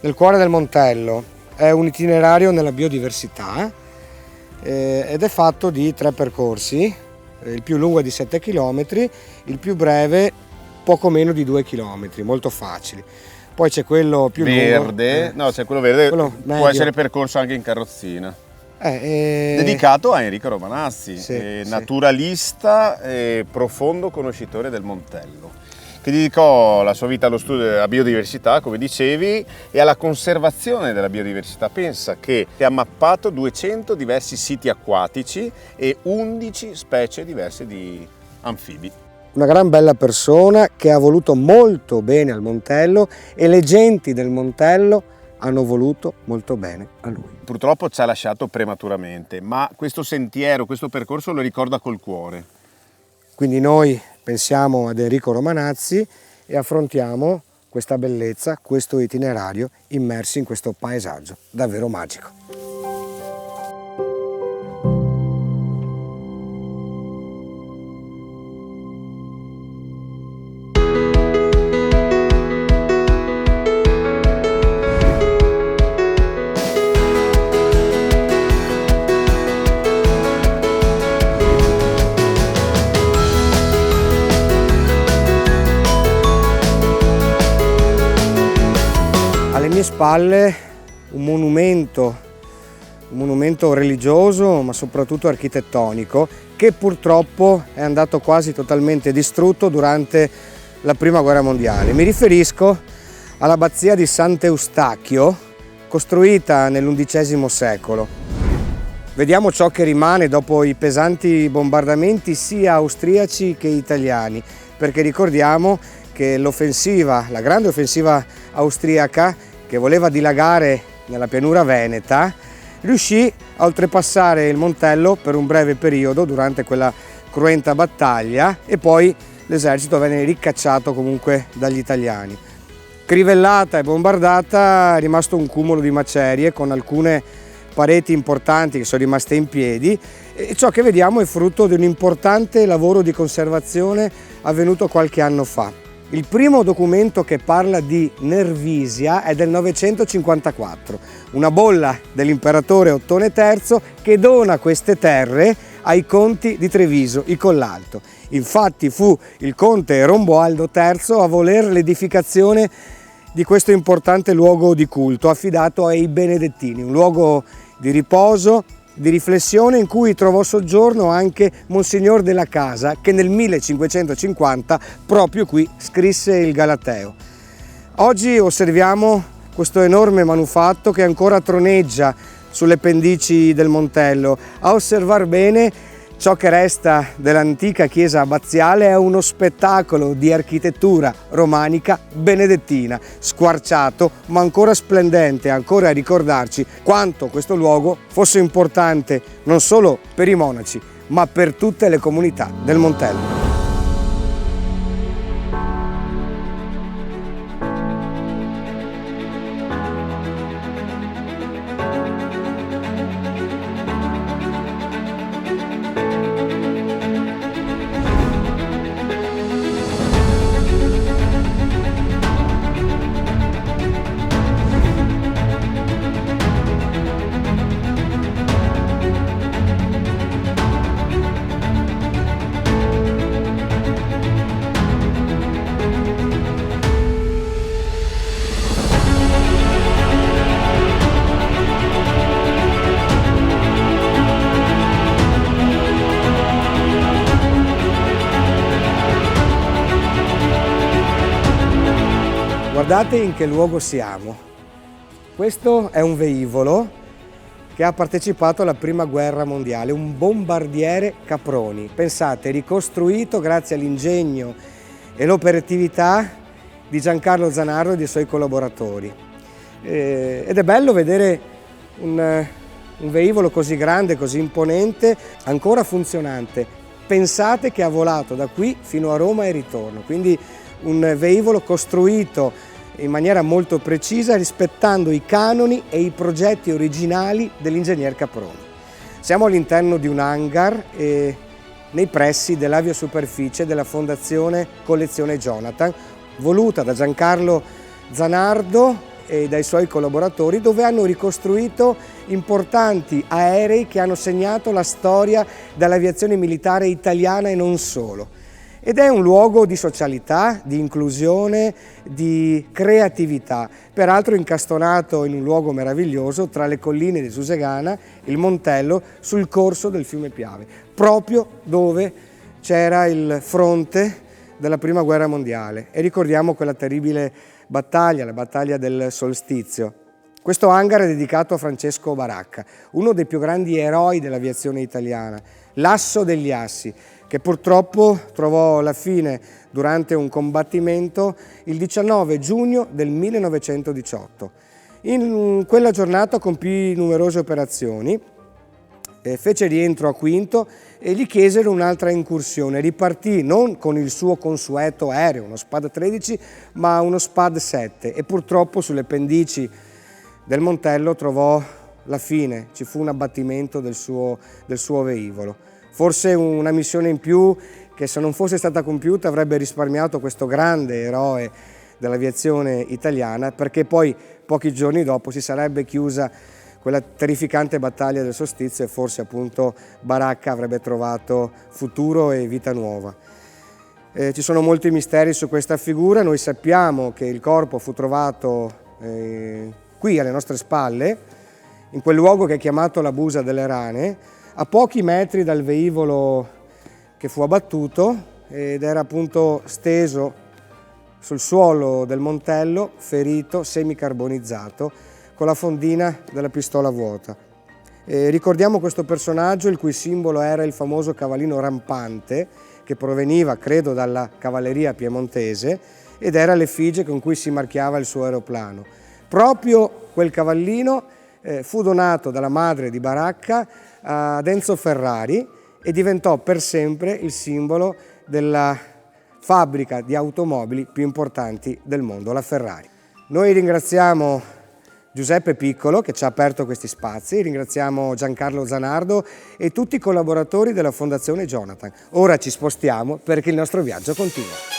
nel cuore del Montello. È un itinerario nella biodiversità ed è fatto di 3 percorsi. Il più lungo è di 7 km, il più breve poco meno di 2 km, molto facili. Poi c'è quello più verde, lungo. No, c'è quello verde, quello può medio. essere percorso anche in carrozzina. Dedicato a Enrico Romanazzi, sì. Naturalista e profondo conoscitore del Montello, che dedicò la sua vita allo studio della biodiversità, come dicevi, e alla conservazione della biodiversità. Pensa che ha mappato 200 diversi siti acquatici e 11 specie diverse di anfibi. Una gran bella persona che ha voluto molto bene al Montello e le genti del Montello hanno voluto molto bene a lui. Purtroppo ci ha lasciato prematuramente, ma questo sentiero, questo percorso lo ricorda col cuore. Quindi noi pensiamo ad Enrico Romanazzi e affrontiamo questa bellezza, questo itinerario immersi in questo paesaggio davvero magico. Alle mie spalle un monumento religioso ma soprattutto architettonico che purtroppo è andato quasi totalmente distrutto durante la Prima Guerra Mondiale. Mi riferisco all'abbazia di Sant'Eustachio, costruita nell'XI secolo. Vediamo ciò che rimane dopo i pesanti bombardamenti sia austriaci che italiani, perché ricordiamo che la grande offensiva austriaca che voleva dilagare nella pianura veneta, riuscì a oltrepassare il Montello per un breve periodo durante quella cruenta battaglia e poi l'esercito venne ricacciato comunque dagli italiani. Crivellata e bombardata è rimasto un cumulo di macerie con alcune pareti importanti che sono rimaste in piedi e ciò che vediamo è frutto di un importante lavoro di conservazione avvenuto qualche anno fa. Il primo documento che parla di Nervisia è del 954, una bolla dell'imperatore Ottone III che dona queste terre ai conti di Treviso, i Collalto. Infatti fu il conte Romboaldo III a voler l'edificazione di questo importante luogo di culto affidato ai Benedettini, un luogo di riposo, di riflessione in cui trovò soggiorno anche Monsignor della Casa che nel 1550 proprio qui scrisse il Galateo. Oggi osserviamo questo enorme manufatto che ancora troneggia sulle pendici del Montello. A osservar bene ciò che resta dell'antica chiesa abbaziale è uno spettacolo di architettura romanica benedettina, squarciato ma ancora splendente, ancora a ricordarci quanto questo luogo fosse importante non solo per i monaci ma per tutte le comunità del Montello. Guardate in che luogo siamo. Questo è un velivolo che ha partecipato alla Prima Guerra Mondiale, un bombardiere Caproni. Pensate, ricostruito grazie all'ingegno e l'operatività di Giancarlo Zanardo e dei suoi collaboratori. Ed è bello vedere un velivolo così grande, così imponente, ancora funzionante. Pensate che ha volato da qui fino a Roma e ritorno, quindi un velivolo costruito in maniera molto precisa, rispettando i canoni e i progetti originali dell'ingegner Caproni. Siamo all'interno di un hangar nei pressi dell'aviosuperficie della Fondazione Collezione Jonathan, voluta da Giancarlo Zanardo e dai suoi collaboratori, dove hanno ricostruito importanti aerei che hanno segnato la storia dell'aviazione militare italiana e non solo. Ed è un luogo di socialità, di inclusione, di creatività, peraltro incastonato in un luogo meraviglioso tra le colline di Susegana, il Montello, sul corso del fiume Piave, proprio dove c'era il fronte della Prima Guerra Mondiale. E ricordiamo quella terribile battaglia, la battaglia del Solstizio. Questo hangar è dedicato a Francesco Baracca, uno dei più grandi eroi dell'aviazione italiana, l'asso degli assi, che purtroppo trovò la fine durante un combattimento il 19 giugno del 1918. In quella giornata compì numerose operazioni, fece rientro a Quinto e gli chiesero un'altra incursione. Ripartì non con il suo consueto aereo, uno Spad 13, ma uno Spad 7 e purtroppo sulle pendici del Montello trovò la fine, ci fu un abbattimento del suo velivolo. Forse una missione in più che, se non fosse stata compiuta, avrebbe risparmiato questo grande eroe dell'aviazione italiana, perché poi pochi giorni dopo si sarebbe chiusa quella terrificante battaglia del Solstizio e forse appunto Baracca avrebbe trovato futuro e vita nuova. Ci sono molti misteri su questa figura. Noi sappiamo che il corpo fu trovato qui alle nostre spalle, in quel luogo che è chiamato la Busa delle Rane, a pochi metri dal velivolo che fu abbattuto, ed era appunto steso sul suolo del Montello, ferito, semicarbonizzato, con la fondina della pistola vuota. Ricordiamo questo personaggio, il cui simbolo era il famoso cavallino rampante, che proveniva, credo, dalla cavalleria piemontese, ed era l'effigie con cui si marchiava il suo aeroplano. Proprio quel cavallino fu donato dalla madre di Baracca ad Enzo Ferrari e diventò per sempre il simbolo della fabbrica di automobili più importanti del mondo, la Ferrari. Noi ringraziamo Giuseppe Piccolo che ci ha aperto questi spazi, ringraziamo Giancarlo Zanardo e tutti i collaboratori della Fondazione Jonathan. Ora ci spostiamo perché il nostro viaggio continua.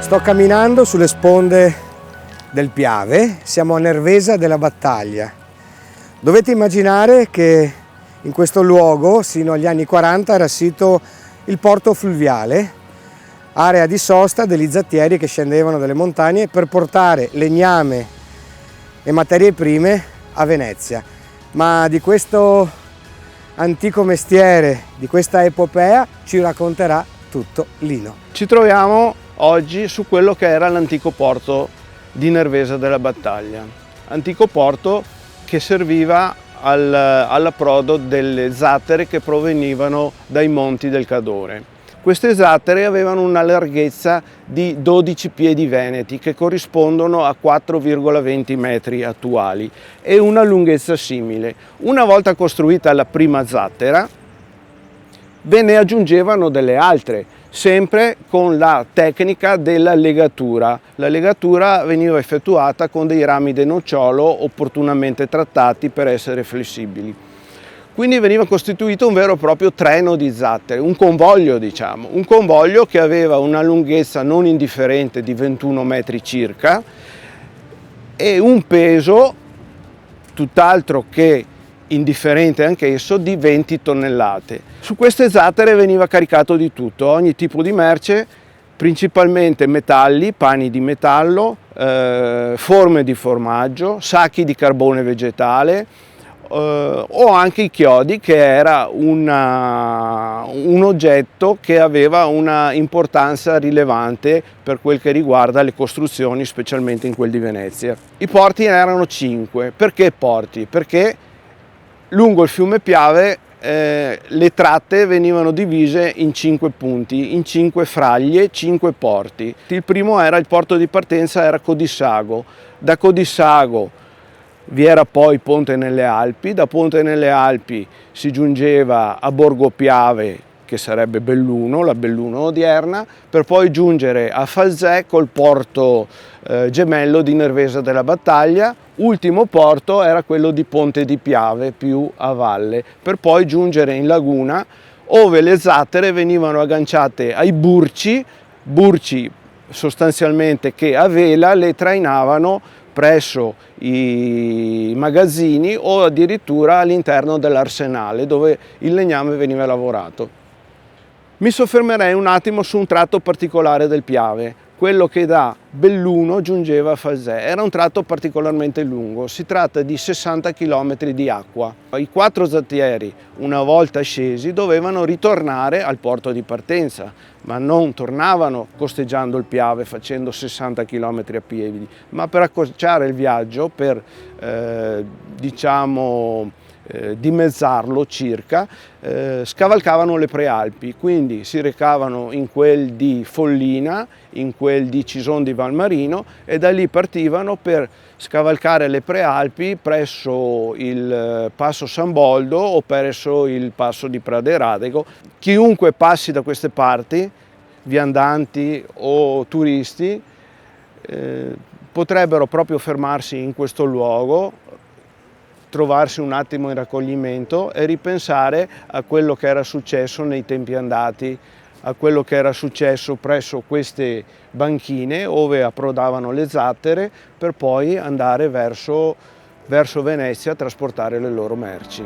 Sto camminando sulle sponde del Piave, siamo a Nervesa della Battaglia. Dovete immaginare che in questo luogo, sino agli anni 40, era sito il porto fluviale, area di sosta degli zattieri che scendevano dalle montagne per portare legname e materie prime a Venezia. Ma di questo antico mestiere, di questa epopea, ci racconterà tutto Lino. Ci troviamo oggi su quello che era l'antico porto di Nervesa della Battaglia, antico porto che serviva all'approdo delle zattere che provenivano dai monti del Cadore. Queste zattere avevano una larghezza di 12 piedi veneti, che corrispondono a 4,20 metri attuali, e una lunghezza simile. Una volta costruita la prima zattera, ve ne aggiungevano delle altre, sempre con la tecnica della legatura. La legatura veniva effettuata con dei rami di nocciolo opportunamente trattati per essere flessibili. Quindi veniva costituito un vero e proprio treno di zattere, un convoglio diciamo, un convoglio che aveva una lunghezza non indifferente di 21 metri circa e un peso tutt'altro che indifferente anch'esso di 20 tonnellate. Su queste zattere veniva caricato di tutto, ogni tipo di merce, principalmente metalli, pani di metallo, forme di formaggio, sacchi di carbone vegetale, o anche i chiodi, che era un oggetto che aveva una importanza rilevante per quel che riguarda le costruzioni, specialmente in quel di Venezia. I porti erano 5. Perché porti? Perché lungo il fiume Piave le tratte venivano divise in 5 punti, in 5 fraglie, 5 porti. Il primo era il porto di partenza, era Codissago. Da Codissago vi era poi Ponte nelle Alpi, da Ponte nelle Alpi si giungeva a Borgo Piave, che sarebbe Belluno, la Belluno odierna, per poi giungere a Falzè col porto gemello di Nervesa della Battaglia. Ultimo porto era quello di Ponte di Piave, più a valle, per poi giungere in laguna, ove le zattere venivano agganciate ai burci sostanzialmente che a vela le trainavano presso i magazzini o addirittura all'interno dell'arsenale dove il legname veniva lavorato. Mi soffermerei un attimo su un tratto particolare del Piave, quello che da Belluno giungeva a Falzè. Era un tratto particolarmente lungo, si tratta di 60 km di acqua. I 4 zattieri, una volta scesi, dovevano ritornare al porto di partenza, ma non tornavano costeggiando il Piave facendo 60 km a piedi, ma per accorciare il viaggio, per dimezzarlo circa, scavalcavano le prealpi, quindi si recavano in quel di Follina, in quel di Cison di Valmarino, e da lì partivano per scavalcare le prealpi presso il passo San Boldo o presso il passo di Praderadego. Chiunque passi da queste parti, viandanti o turisti, potrebbero proprio fermarsi in questo luogo, trovarsi un attimo in raccoglimento e ripensare a quello che era successo nei tempi andati, a quello che era successo presso queste banchine dove approdavano le zattere per poi andare verso Venezia a trasportare le loro merci.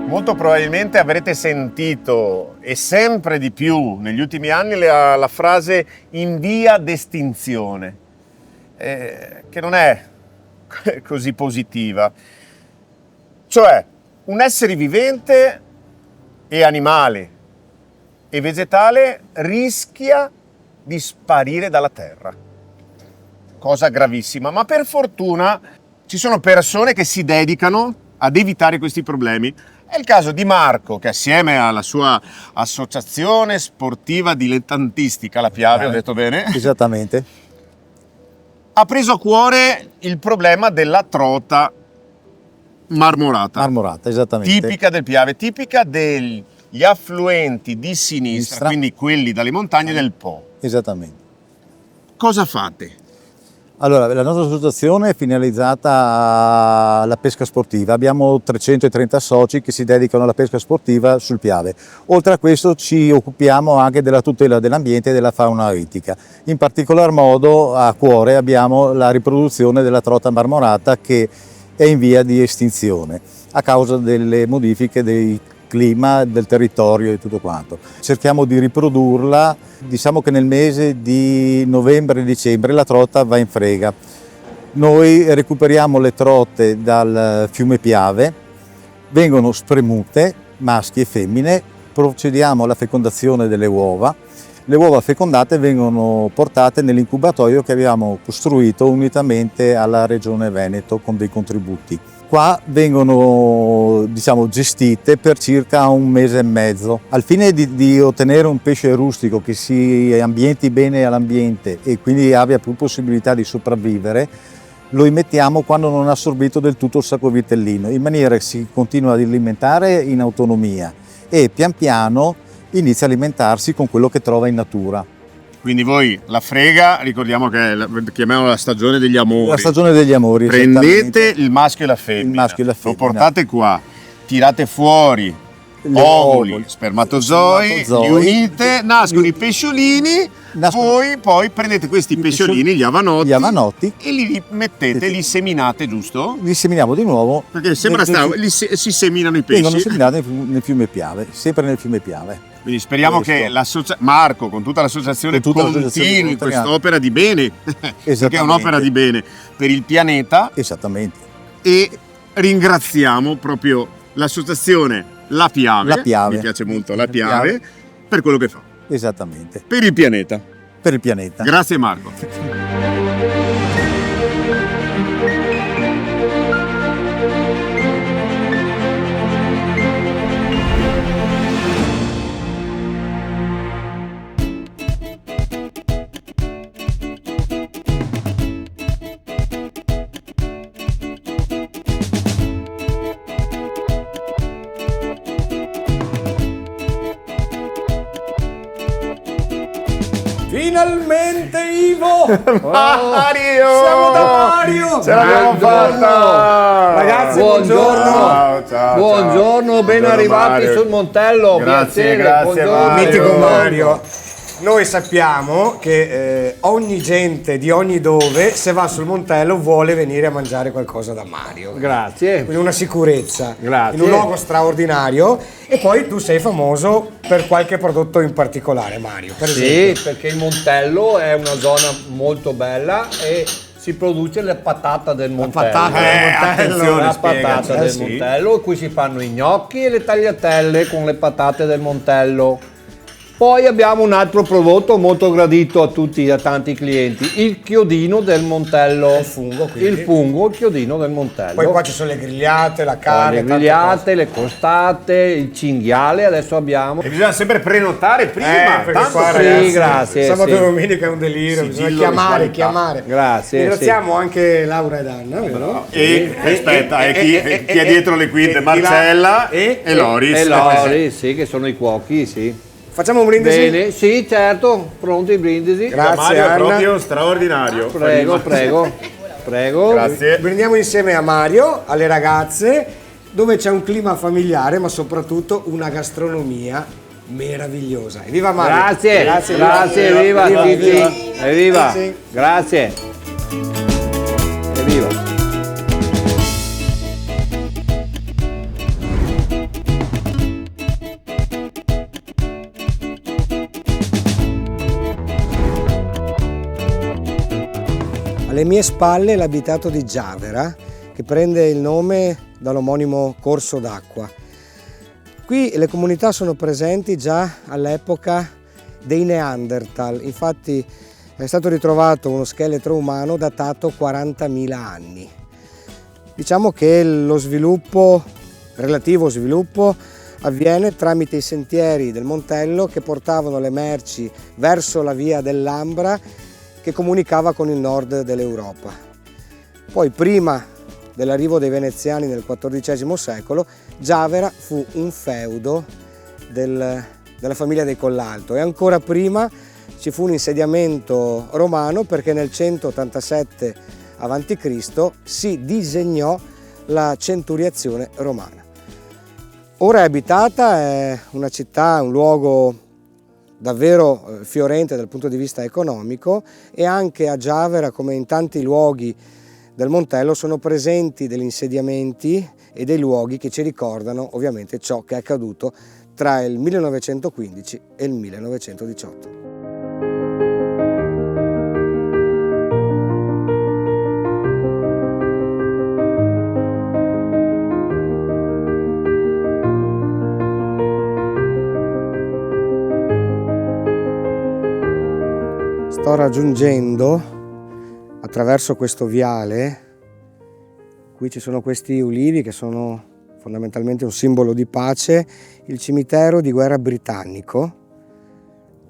Molto probabilmente avrete sentito, e sempre di più negli ultimi anni, la frase in via d'estinzione, che non è così positiva. Cioè, un essere vivente e animale e vegetale rischia di sparire dalla terra. Cosa gravissima, ma per fortuna ci sono persone che si dedicano ad evitare questi problemi. È il caso di Marco, che assieme alla sua associazione sportiva dilettantistica, la Piave, ho detto bene? Esattamente. Ha preso a cuore il problema della trota marmorata. Marmorata, esattamente. Tipica del Piave, tipica degli affluenti di sinistra, quindi quelli dalle montagne del Po. Esattamente. Cosa fate? Allora, la nostra associazione è finalizzata alla pesca sportiva. Abbiamo 330 soci che si dedicano alla pesca sportiva sul Piave. Oltre a questo ci occupiamo anche della tutela dell'ambiente e della fauna ittica. In particolar modo a cuore abbiamo la riproduzione della trota marmorata, che è in via di estinzione a causa delle modifiche dei clima, del territorio e tutto quanto. Cerchiamo di riprodurla, diciamo che nel mese di novembre e dicembre la trota va in frega. Noi recuperiamo le trote dal fiume Piave, vengono spremute, maschi e femmine, procediamo alla fecondazione delle uova, Le uova fecondate vengono portate nell'incubatorio che abbiamo costruito unitamente alla Regione Veneto con dei contributi. Qua vengono, diciamo, gestite per circa 1 mese e mezzo. Al fine di ottenere un pesce rustico che si ambienti bene all'ambiente e quindi abbia più possibilità di sopravvivere, lo immettiamo quando non ha assorbito del tutto il sacco vitellino, in maniera che si continua ad alimentare in autonomia e pian piano inizia a alimentarsi con quello che trova in natura. Quindi voi la frega, ricordiamo che chiamiamola la stagione degli amori. La stagione degli amori. Prendete il maschio e la femmina, Il maschio e la femmina. lo portate qua, tirate fuori ovuli, spermatozoi, li unite, nascono i pesciolini, voi poi prendete questi pesciolini, gli avanotti, e li mettete, li seminate, giusto? Li seminiamo di nuovo. Perché sembra si seminano i pesci. Vengono seminati nel fiume Piave, sempre nel fiume Piave. Quindi speriamo che Marco, con tutta l'associazione, continui quest'opera di bene, perché è un'opera di bene per il pianeta. Esattamente. E ringraziamo proprio l'associazione La Piave, mi piace molto La Piave, per quello che fa. Esattamente. Per il pianeta. Per il pianeta. Grazie Marco. Finalmente Ivo! Mario! Siamo da Mario! Ce l'abbiamo fatta! Ragazzi, buongiorno! Ciao, Buongiorno, ben arrivati Mario. sul Montello. Grazie, Piacere, grazie buongiorno. Mario. Mitico Mario. Noi sappiamo che ogni gente di ogni dove, se va sul Montello, vuole venire a mangiare qualcosa da Mario. Grazie. Quindi una sicurezza, Grazie. in un luogo straordinario. E poi tu sei famoso per qualche prodotto in particolare, Mario. Per Sì, esempio. perché il Montello è una zona molto bella e si produce la patata del Montello. patata del Montello. attenzione, La spiegaci. patata del Sì. Montello, qui si fanno i gnocchi e le tagliatelle con le patate del Montello. Poi abbiamo un altro prodotto molto gradito a tutti, a tanti clienti, il chiodino del Montello. Il fungo, quindi. Il fungo, il chiodino del Montello. Poi qua ci sono le grigliate, la Poi carne, le tante grigliate, le costate, il cinghiale, adesso abbiamo. E bisogna sempre prenotare prima. perché tanto qua, sì, ragazzi, grazie, sabato sì. e domenica è un delirio, bisogna Sigillo di chiamare. Grazie, Ringraziamo anche Laura ed Anna, vero? E aspetta, chi è dietro le quinte? di là- Marcella e Loris. E Lori, sì, che sono i cuochi, sì. Facciamo un brindisi? Bene, sì, certo, pronti i brindisi. Grazie, Mario è Anna. proprio straordinario. Prego. Grazie. Brindiamo insieme a Mario, alle ragazze, dove c'è un clima familiare, ma soprattutto una gastronomia meravigliosa. Evviva Mario! Grazie, evviva tutti. Evviva. Grazie. Grazie. Evviva. Alle mie spalle l'abitato di Giavera, che prende il nome dall'omonimo corso d'acqua. Qui le comunità sono presenti già all'epoca dei Neanderthal, infatti è stato ritrovato uno scheletro umano datato 40.000 anni. Diciamo che lo relativo sviluppo avviene tramite i sentieri del Montello che portavano le merci verso la via dell'Ambra che comunicava con il nord dell'Europa. Poi, prima dell'arrivo dei veneziani nel XIV secolo, Giavera fu un feudo della famiglia dei Collalto e ancora prima ci fu un insediamento romano perché nel 187 a.C. si disegnò la centuriazione romana. Ora è abitata, è una città, un luogo davvero fiorente dal punto di vista economico e anche a Giavera, come in tanti luoghi del Montello, sono presenti degli insediamenti e dei luoghi che ci ricordano ovviamente ciò che è accaduto tra il 1915 e il 1918. raggiungendo attraverso questo viale. Qui ci sono questi ulivi che sono fondamentalmente un simbolo di pace, il cimitero di guerra britannico,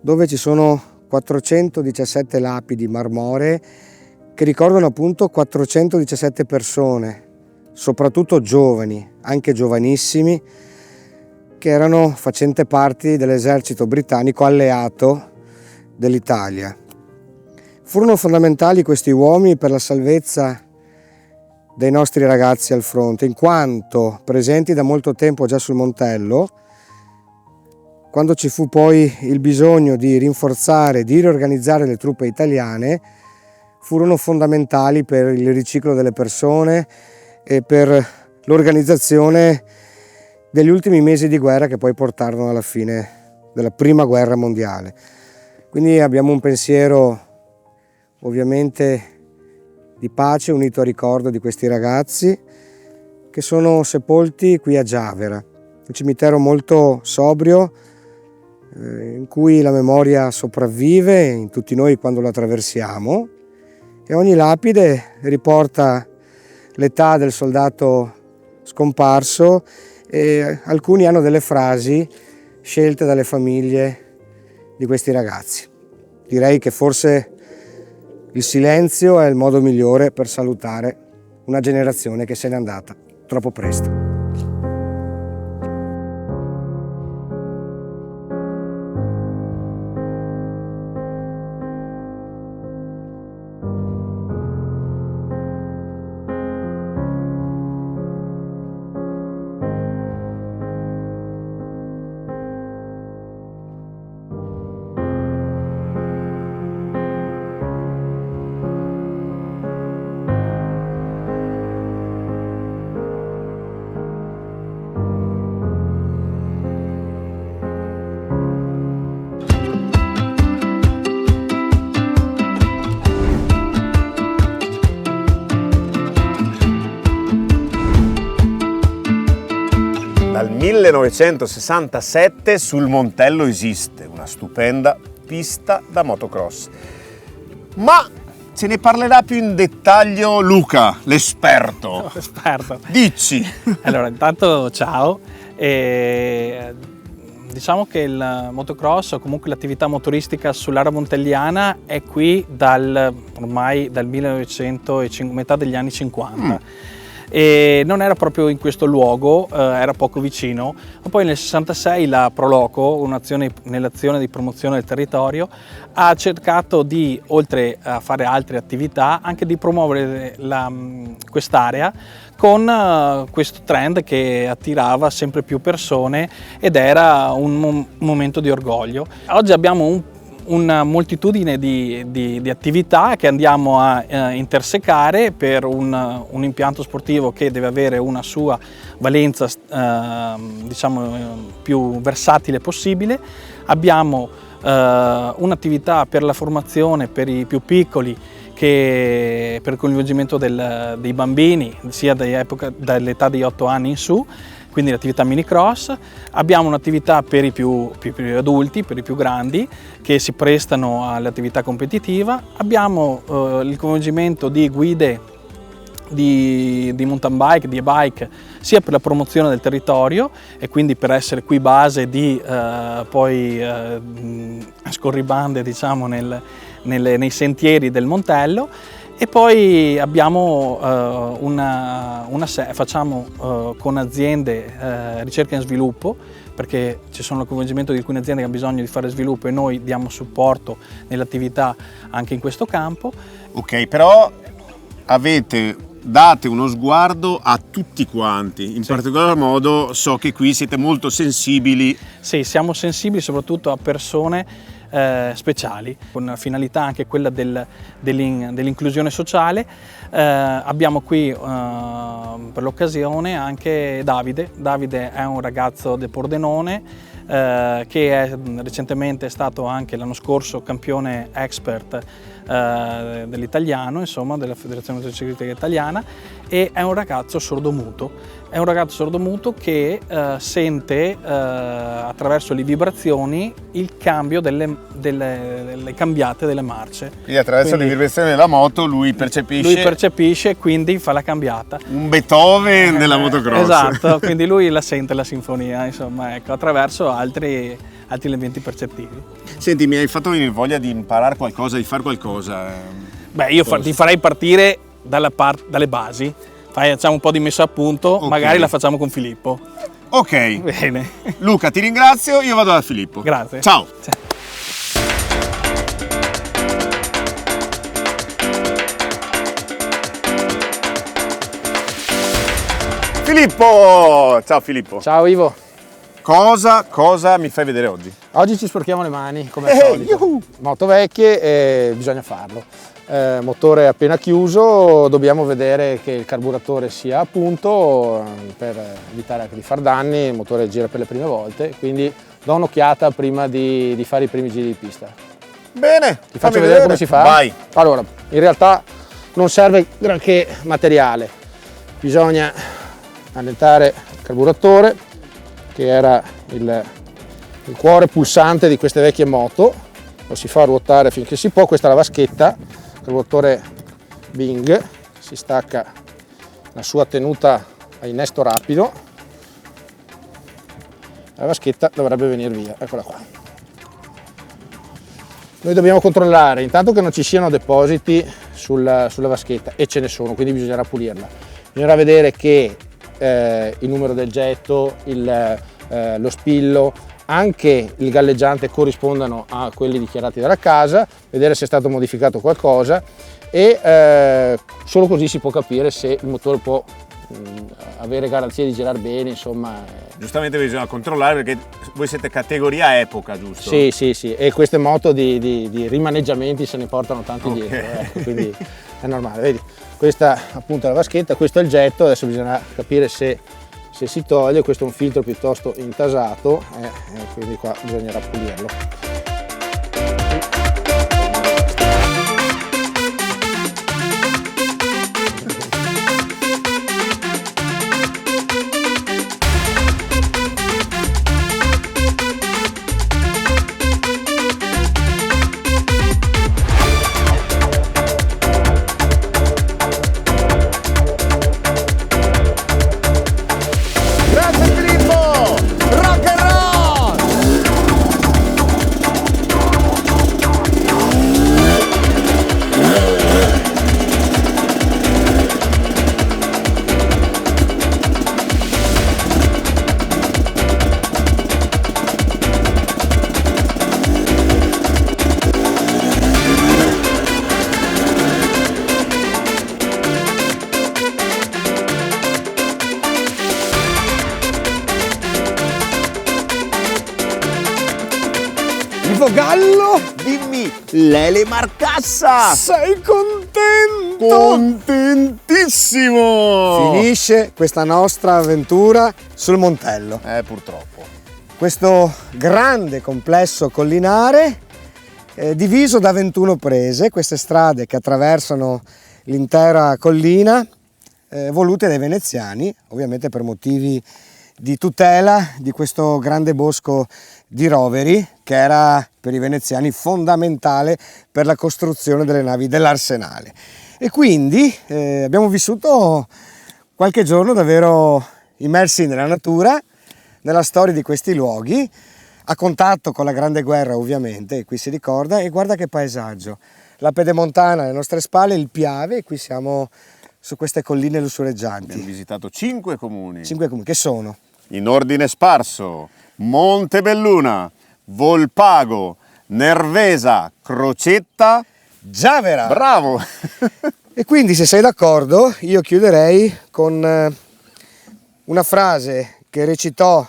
dove ci sono 417 lapidi marmoree che ricordano appunto 417 persone, soprattutto giovani, anche giovanissimi, che erano facenti parte dell'esercito britannico alleato dell'Italia. Furono fondamentali questi uomini per la salvezza dei nostri ragazzi al fronte, in quanto presenti da molto tempo già sul Montello, quando ci fu poi il bisogno di rinforzare, di riorganizzare le truppe italiane, furono fondamentali per il riciclo delle persone e per l'organizzazione degli ultimi mesi di guerra che poi portarono alla fine della Prima Guerra Mondiale. Quindi abbiamo un pensiero ovviamente di pace unito a ricordo di questi ragazzi che sono sepolti qui a Giavera, un cimitero molto sobrio in cui la memoria sopravvive in tutti noi quando lo attraversiamo, e ogni lapide riporta l'età del soldato scomparso e alcuni hanno delle frasi scelte dalle famiglie di questi ragazzi. Direi che forse il silenzio è il modo migliore per salutare una generazione che se n'è andata troppo presto. Dal 1967 sul Montello esiste una stupenda pista da motocross. Ma ce ne parlerà più in dettaglio Luca, l'esperto. L'esperto. Dici! Allora, intanto ciao. Diciamo che il motocross o comunque l'attività motoristica sull'area montelliana è qui ormai dal 1950, metà degli anni 50. E non era proprio in questo luogo, era poco vicino, ma poi nel 66 la Proloco, nell'azione di promozione del territorio, ha cercato di, oltre a fare altre attività, anche di promuovere quest'area con questo trend che attirava sempre più persone ed era un momento di orgoglio. Oggi abbiamo una moltitudine di attività che andiamo a intersecare per un impianto sportivo che deve avere una sua valenza diciamo più versatile possibile. Abbiamo un'attività per la formazione per i più piccoli, che per il coinvolgimento dei bambini sia dall'età di 8 anni in su, quindi l'attività minicross. Abbiamo un'attività per i più adulti, per i più grandi, che si prestano all'attività competitiva. Abbiamo il coinvolgimento di guide di mountain bike, di e-bike, sia per la promozione del territorio e quindi per essere qui base di scorribande, diciamo, nei sentieri del Montello. E poi abbiamo facciamo con aziende ricerca e sviluppo, perché ci sono il coinvolgimento di alcune aziende che hanno bisogno di fare sviluppo e noi diamo supporto nell'attività anche in questo campo. Ok, però date uno sguardo a tutti quanti, in particolar modo so che qui siete molto sensibili. Sì, siamo sensibili soprattutto a persone speciali, con finalità anche quella dell'inclusione sociale. Abbiamo qui per l'occasione anche Davide. Davide è un ragazzo del Pordenone che è recentemente stato anche l'anno scorso campione expert dell'italiano, insomma, della Federazione Motociclistica Italiana, e è un ragazzo sordomuto. È un ragazzo sordomuto che sente attraverso le vibrazioni il cambio delle cambiate delle marce. Quindi attraverso le vibrazioni della moto lui percepisce E quindi fa la cambiata. un Beethoven della motocross. Esatto, quindi lui la sente la sinfonia, insomma, ecco, attraverso altri elementi percettivi. Senti, mi hai fatto venire voglia di imparare qualcosa, di fare qualcosa. Beh, io ti farei partire dalle basi. Facciamo un po' di messa a punto, magari la facciamo con Filippo. Ok. Bene. Luca, ti ringrazio, io vado da Filippo. Grazie. Ciao. Filippo! Ciao Filippo. Ciao Ivo, Cosa mi fai vedere oggi? oggi ci sporchiamo le mani come al solito. Moto vecchie e bisogna farlo. Motore appena chiuso, dobbiamo vedere che il carburatore sia a punto per evitare anche di far danni. Il motore gira per le prime volte, quindi do un'occhiata prima di fare i primi giri di pista. Bene, Ti faccio vedere come si fa? Vai. Allora, in realtà non serve granché materiale, bisogna allentare il carburatore, che era il cuore pulsante di queste vecchie moto. Lo si fa ruotare finché si può. Questa è la vaschetta, carburatore Bing, si stacca la sua tenuta a innesto rapido, la vaschetta dovrebbe venire via, eccola qua. Noi dobbiamo controllare intanto che non ci siano depositi sulla vaschetta, e ce ne sono, quindi bisognerà pulirla. Bisognerà vedere che il numero del getto, lo spillo, anche il galleggiante corrispondano a quelli dichiarati dalla casa, vedere se è stato modificato qualcosa, e solo così si può capire se il motore può avere garanzia di girare bene, insomma. Giustamente bisogna controllare, perché voi siete categoria epoca, giusto? Sì, e queste moto di rimaneggiamenti se ne portano tanti dietro, ecco, quindi è normale. Vedi, questa appunto è la vaschetta, questo è il getto, adesso bisogna capire se si toglie. Questo è un filtro piuttosto intasato, quindi qua bisognerà pulirlo. Grazie Filippo! Rock and roll! Ivo Gallo, Dimmi, Lele Marcassa! sei contento? Contentissimo! Finisce questa nostra avventura sul Montello. Purtroppo. Questo grande complesso collinare diviso da 21 prese, queste strade che attraversano l'intera collina, volute dai veneziani, ovviamente per motivi di tutela di questo grande bosco di roveri, che era per i veneziani fondamentale per la costruzione delle navi dell'arsenale. E quindi abbiamo vissuto qualche giorno davvero immersi nella natura, nella storia di questi luoghi, a contatto con la Grande Guerra ovviamente, e qui si ricorda. E guarda che paesaggio, la pedemontana alle nostre spalle, il Piave, e qui siamo su queste colline lussureggianti. Abbiamo visitato 5 comuni. 5 comuni, che sono? In ordine sparso: Montebelluna, Volpago, Nervesa, Crocetta, Giavera! bravo! E quindi, se sei d'accordo, io chiuderei con una frase che recitò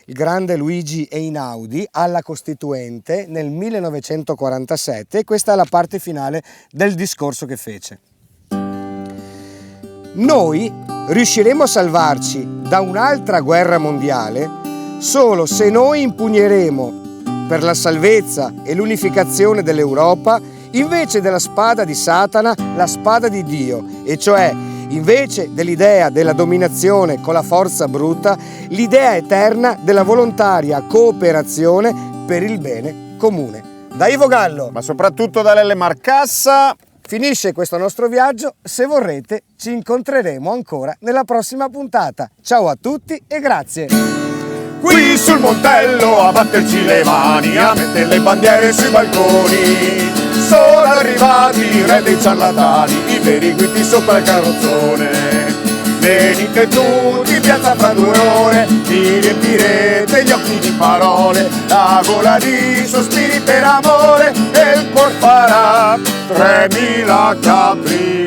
il grande Luigi Einaudi alla Costituente nel 1947, e questa è la parte finale del discorso che fece. Noi riusciremo a salvarci da un'altra guerra mondiale solo se noi impugneremo per la salvezza e l'unificazione dell'Europa invece della spada di Satana, la spada di Dio, e cioè invece dell'idea della dominazione con la forza bruta, l'idea eterna della volontaria cooperazione per il bene comune. Da Ivo Gallo, Ma soprattutto da Lele Marcassa. finisce questo nostro viaggio. Se vorrete, ci incontreremo ancora nella prossima puntata. Ciao a tutti e grazie! Qui sul Montello a batterci le mani, a mettere le bandiere sui balconi. Sono arrivati i re dei ciarlatani, i veri guidi sopra il carrozzone. Venite tutti in piazza fra 2 ore, vi riempirete gli occhi di parole, la gola di sospiri per amore, e il cuor farà 3000 capri.